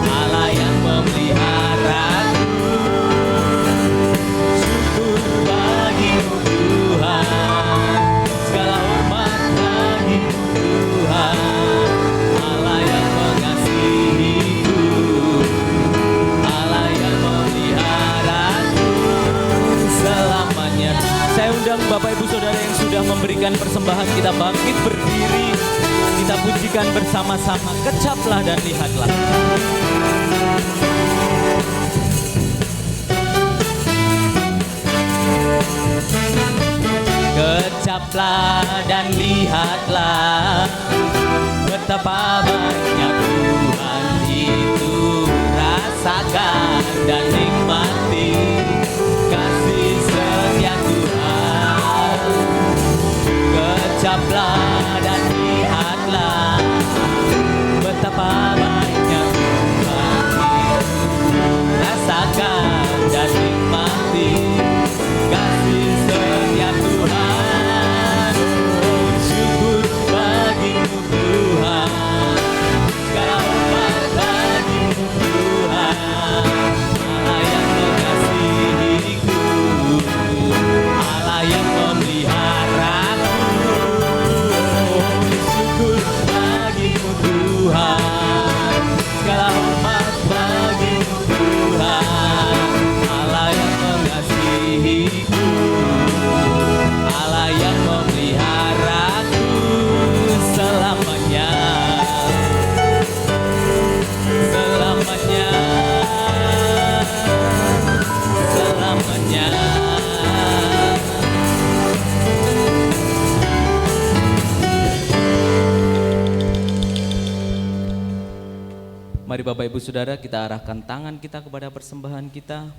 [SPEAKER 1] Allah yang memelihara-Mu. Syukur bagi-Mu Tuhan, segala hormat bagi-Mu Tuhan, Allah yang mengasihi-Mu, Allah yang memelihara-Mu selamanya. Saya undang Bapak Ibu Saudara yang sudah memberikan persembahan, kita bangkit berdiri, kita pujikan bersama-sama. Kecaplah dan lihatlah. Kecaplah dan lihatlah betapa banyak Tuhan itu. Rasakan dan nikmati kasih setia Tuhan. Kecaplah dan lihatlah betapa baiknya Tuhan itu. Rasakan dan nikmati kasih setia Tuhan. Oh, syukur bagi-Mu Mari Bapak Ibu Saudara kita arahkan tangan kita kepada persembahan kita.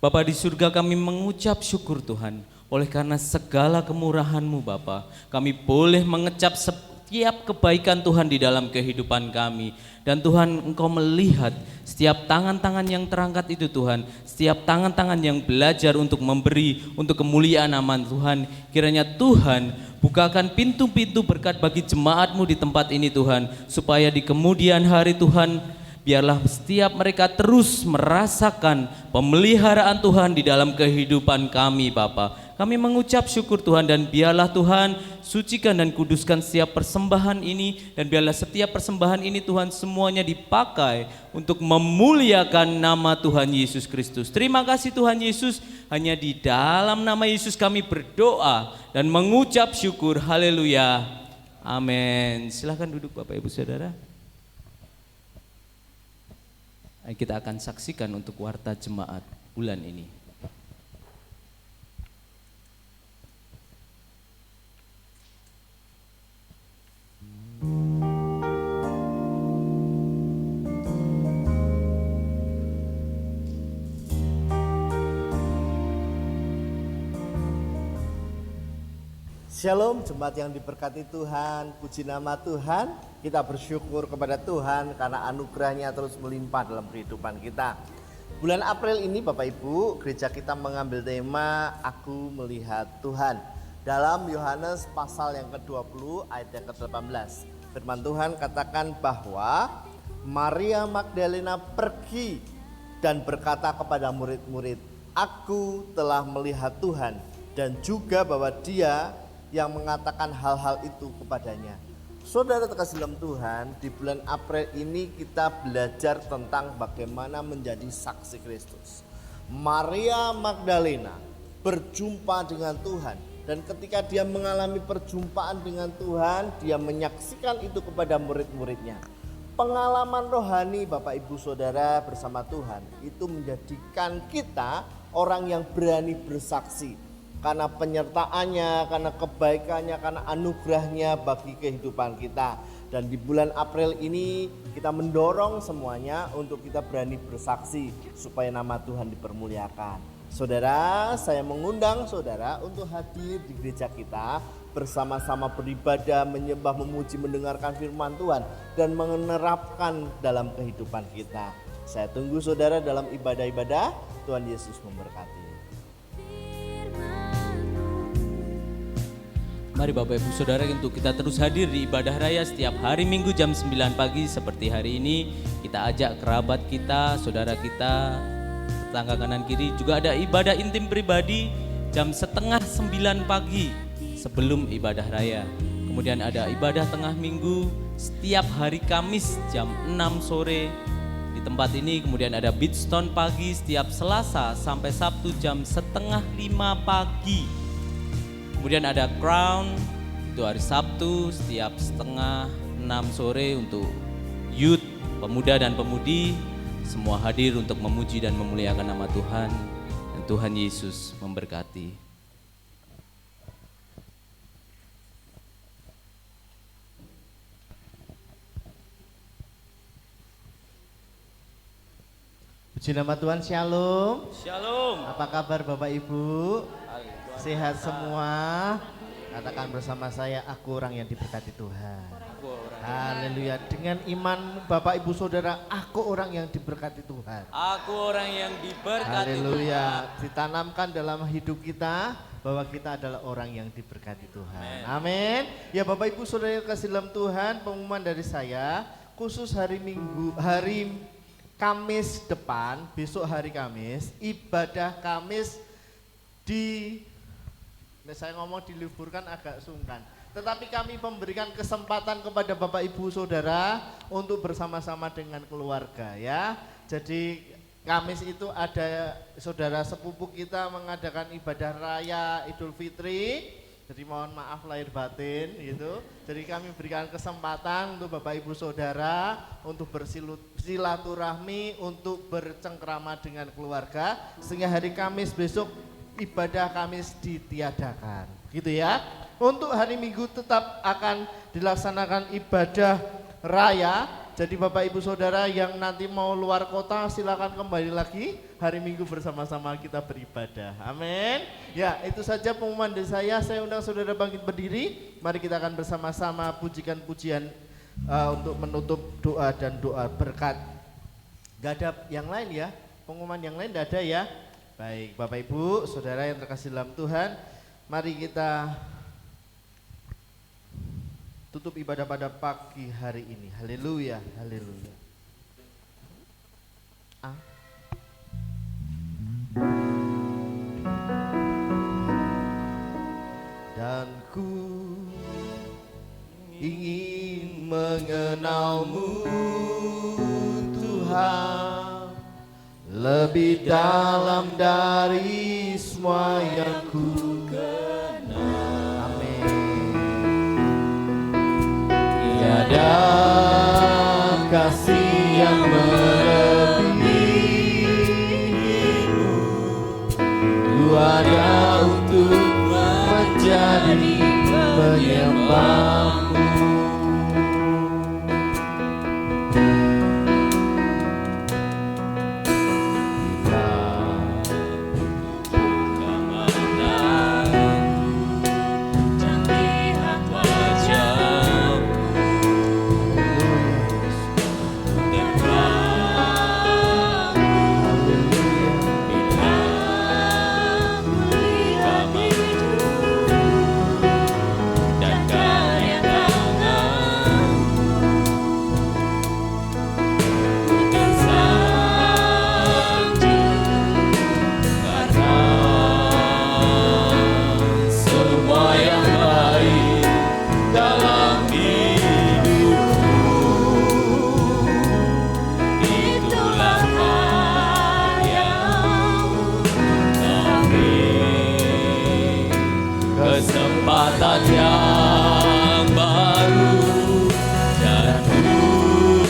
[SPEAKER 1] Bapa di surga, kami mengucap syukur Tuhan, oleh karena segala kemurahan-Mu Bapa, kami boleh mengecap setiap kebaikan Tuhan di dalam kehidupan kami. Dan Tuhan, Engkau melihat setiap tangan-tangan yang terangkat itu Tuhan, setiap tangan-tangan yang belajar untuk memberi untuk kemuliaan nama Tuhan. Kiranya Tuhan bukakan pintu-pintu berkat bagi jemaat-Mu di tempat ini Tuhan, supaya di kemudian hari Tuhan, biarlah setiap mereka terus merasakan pemeliharaan Tuhan di dalam kehidupan kami Bapa. Kami mengucap syukur Tuhan, dan biarlah Tuhan sucikan dan kuduskan setiap persembahan ini, dan biarlah setiap persembahan ini Tuhan semuanya dipakai untuk memuliakan nama Tuhan Yesus Kristus. Terima kasih Tuhan Yesus, hanya di dalam nama Yesus kami berdoa dan mengucap syukur. Haleluya. Amin. Silahkan duduk Bapak Ibu Saudara. Kita akan saksikan untuk warta jemaat bulan ini.
[SPEAKER 4] Shalom jemaat yang diberkati Tuhan, puji nama Tuhan. Kita bersyukur kepada Tuhan karena anugerahnya terus melimpah dalam kehidupan kita. Bulan April ini Bapak Ibu, gereja kita mengambil tema Aku Melihat Tuhan. Dalam Yohanes pasal yang ke-20 ayat yang ke-18. Firman Tuhan katakan bahwa Maria Magdalena pergi dan berkata kepada murid-murid, Aku telah melihat Tuhan, dan juga bahwa Dia yang mengatakan hal-hal itu kepadanya. Saudara terkasih dalam Tuhan, di bulan April ini kita belajar tentang bagaimana menjadi saksi Kristus. Maria Magdalena berjumpa dengan Tuhan, dan ketika dia mengalami perjumpaan dengan Tuhan, dia menyaksikan itu kepada murid-muridnya. Pengalaman rohani Bapak Ibu Saudara bersama Tuhan itu menjadikan kita orang yang berani bersaksi karena penyertaannya, karena kebaikannya, karena anugerahnya bagi kehidupan kita. Dan di bulan April ini kita mendorong semuanya untuk kita berani bersaksi supaya nama Tuhan dipermuliakan. Saudara, saya mengundang saudara untuk hadir di gereja kita, bersama-sama beribadah, menyembah, memuji, mendengarkan firman Tuhan, dan menerapkan dalam kehidupan kita. Saya tunggu saudara dalam ibadah-ibadah. Tuhan Yesus memberkati.
[SPEAKER 1] Mari Bapak Ibu Saudara, untuk kita terus hadir di ibadah raya setiap hari Minggu jam 9 pagi seperti hari ini. Kita ajak kerabat kita, saudara kita, tetangga kanan kiri. Juga ada ibadah intim pribadi jam setengah 9 pagi sebelum ibadah raya. Kemudian ada ibadah tengah minggu setiap hari Kamis jam 6 sore di tempat ini. Kemudian ada Beatstone pagi setiap Selasa sampai Sabtu jam setengah 5 pagi. Kemudian ada Crown itu hari Sabtu setiap setengah 6 sore untuk youth, pemuda dan pemudi. Semua hadir untuk memuji dan memuliakan nama Tuhan. Dan Tuhan Yesus memberkati.
[SPEAKER 4] Puji nama Tuhan, shalom.
[SPEAKER 1] Shalom.
[SPEAKER 4] Apa kabar Bapak Ibu? Sehat semua. Katakan bersama saya, aku orang yang diberkati Tuhan. Haleluya. Dengan iman Bapak Ibu Saudara, aku orang yang diberkati Tuhan.
[SPEAKER 1] Aku orang yang diberkati.
[SPEAKER 4] Haleluya. Ditanamkan dalam hidup kita bahwa kita adalah orang yang diberkati Tuhan. Amin. Ya Bapak Ibu Saudara yang kasih dalam Tuhan, pengumuman dari saya khusus hari Kamis depan, besok hari Kamis, ibadah Kamis saya ngomong diliburkan agak sungkan. Tetapi kami memberikan kesempatan kepada Bapak Ibu Saudara untuk bersama-sama dengan keluarga ya. Jadi Kamis itu ada saudara sepupu kita mengadakan ibadah raya Idul Fitri. Jadi mohon maaf lahir batin gitu. Jadi kami berikan kesempatan untuk Bapak Ibu Saudara untuk bersilaturahmi, untuk bercengkrama dengan keluarga, sehingga hari Kamis besok ibadah Kamis ditiadakan, gitu ya. Untuk hari Minggu tetap akan dilaksanakan ibadah raya Jadi Bapak Ibu Saudara yang nanti mau luar kota silakan kembali lagi hari Minggu bersama-sama kita beribadah. Amin. Ya, itu saja pengumuman dari saya. Saya undang saudara bangkit berdiri. Mari kita akan bersama-sama pujikan pujian untuk menutup doa dan doa berkat. Gak ada yang lain ya? Pengumuman yang lain tidak ada ya? Baik, Bapak Ibu, Saudara yang terkasih dalam Tuhan, mari kita tutup ibadah pada pagi hari ini. Haleluya, haleluya. Dan ku ingin mengenalmu Tuhan, lebih dalam dari semua yang ku kenal. Amin. Tiada kasih yang melebihimu, ku ada untuk menjadi penyembahmu.
[SPEAKER 1] Kesempatan yang baru dan ku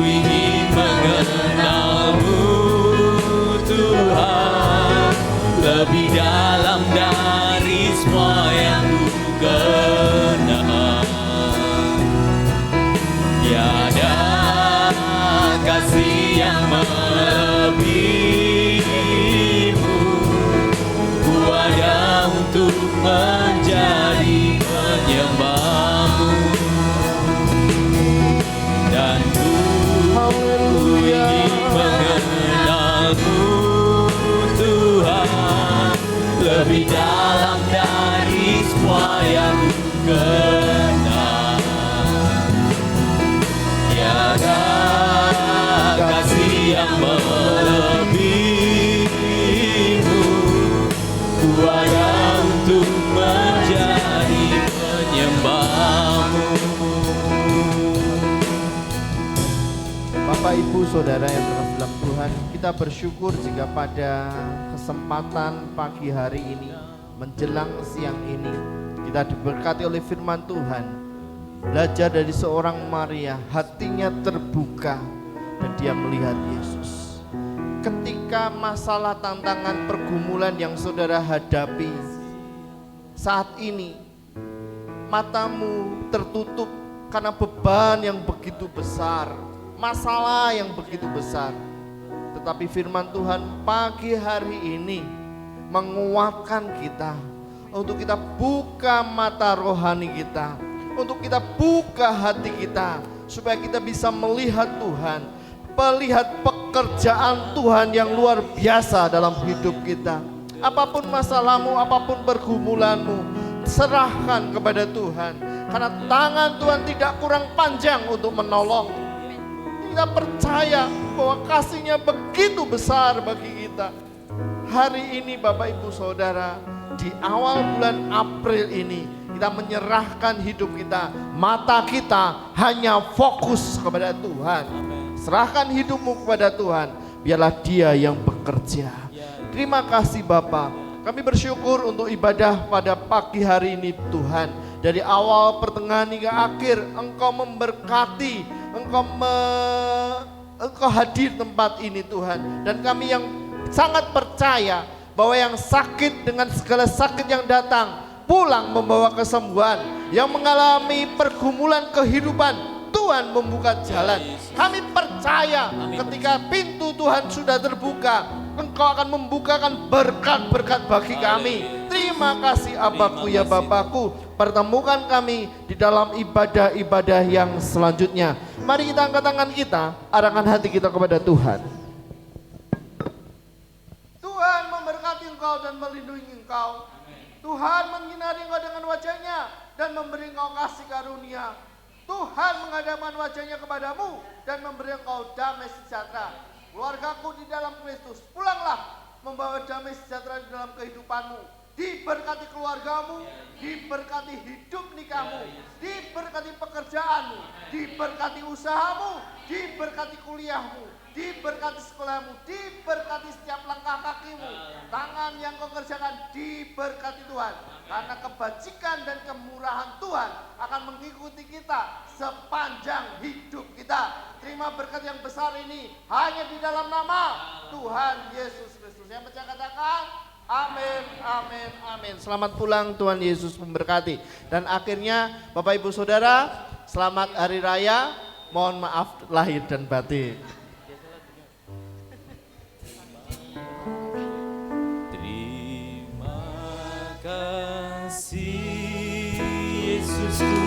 [SPEAKER 1] ingin mengenalmu Tuhan, lebih dalam dari semua yang ku kenal. Tiada kasih yang melebihimu, ku ada untuk menjadi penyembahmu, dan ku ingin mengenalmu Tuhan, lebih dalam dari semua yang ku kenal. Tiada kasih yang melebihimu, ku ada untuk menjadi penyembahmu.
[SPEAKER 4] Bapak Ibu Saudara yang terkasih dalam Tuhan, kita bersyukur jika pada kesempatan pagi hari ini menjelang siang ini kita diberkati oleh firman Tuhan. Belajar dari seorang Maria, hatinya terbuka dan dia melihat Yesus. Ketika masalah, tantangan, pergumulan yang saudara hadapi saat ini, matamu tertutup karena beban yang begitu besar, masalah yang begitu besar. Tetapi firman Tuhan pagi hari ini menguatkan kita untuk kita buka mata rohani kita, untuk kita buka hati kita, supaya kita bisa melihat Tuhan, melihat pekerjaan Tuhan yang luar biasa dalam hidup kita. Apapun masalahmu, apapun pergumulanmu, serahkan kepada Tuhan, karena tangan Tuhan tidak kurang panjang untuk menolong. Kita percaya bahwa kasih-Nya begitu besar bagi kita. Hari ini Bapak Ibu Saudara, di awal bulan April ini kita menyerahkan hidup kita, mata kita hanya fokus kepada Tuhan. Serahkan hidupmu kepada Tuhan, biarlah Dia yang bekerja. Terima kasih Bapa. Kami bersyukur untuk ibadah pada pagi hari ini Tuhan. Dari awal, pertengahan hingga akhir Engkau memberkati, Engkau hadir tempat ini Tuhan. Dan kami yang sangat percaya bahwa yang sakit dengan segala sakit yang datang pulang membawa kesembuhan. Yang mengalami pergumulan kehidupan, Tuhan membuka jalan. Kami percaya ketika pintu Tuhan sudah terbuka, Engkau akan membukakan berkat-berkat bagi kami. Terima kasih Abaku ya Bapakku. Pertemukan kami di dalam ibadah-ibadah yang selanjutnya. Mari kita angkat tangan kita, arahkan hati kita kepada Tuhan. Tuhan memberkati engkau dan melindungi engkau. Tuhan menyinari engkau dengan wajahnya dan memberi engkau kasih karunia. Tuhan menghadapkan wajahnya kepadamu dan memberi engkau damai sejahtera. Keluargaku di dalam Kristus, pulanglah membawa damai sejahtera di dalam kehidupanmu. Diberkati keluargamu, diberkati hidup nikahmu, diberkati pekerjaanmu, diberkati usahamu, diberkati kuliahmu, diberkati sekolahmu, diberkati setiap langkah kakimu. Tangan yang kau kerjakan diberkati Tuhan. Karena kebajikan dan kemurahan Tuhan akan mengikuti kita sepanjang hidup kita. Terima berkat yang besar ini hanya di dalam nama Tuhan Yesus Kristus. Yang percaya katakan amin, amin, amin. Selamat pulang, Tuhan Yesus memberkati. Dan akhirnya Bapak Ibu Saudara, selamat Hari Raya. Mohon maaf lahir dan batin.
[SPEAKER 1] Yesusku,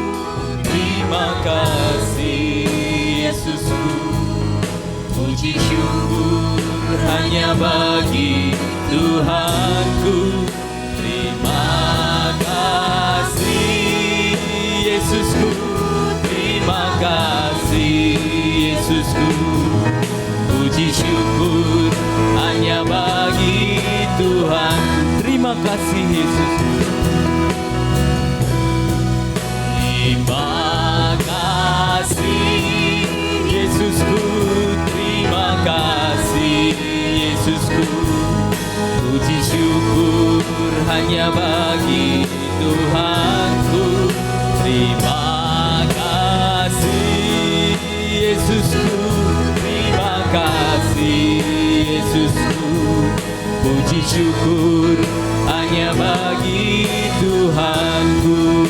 [SPEAKER 1] terima kasih Yesusku, puji syukur hanya bagi Tuhanku. Terima kasih Yesusku, terima kasih Yesusku, puji syukur hanya bagi Tuhan. Terima kasih Yesusku. Terima kasih Yesusku, terima kasih Yesusku, puji syukur hanya bagi Tuhanku. Terima kasih Yesusku, terima kasih Yesusku, puji syukur hanya bagi Tuhanku.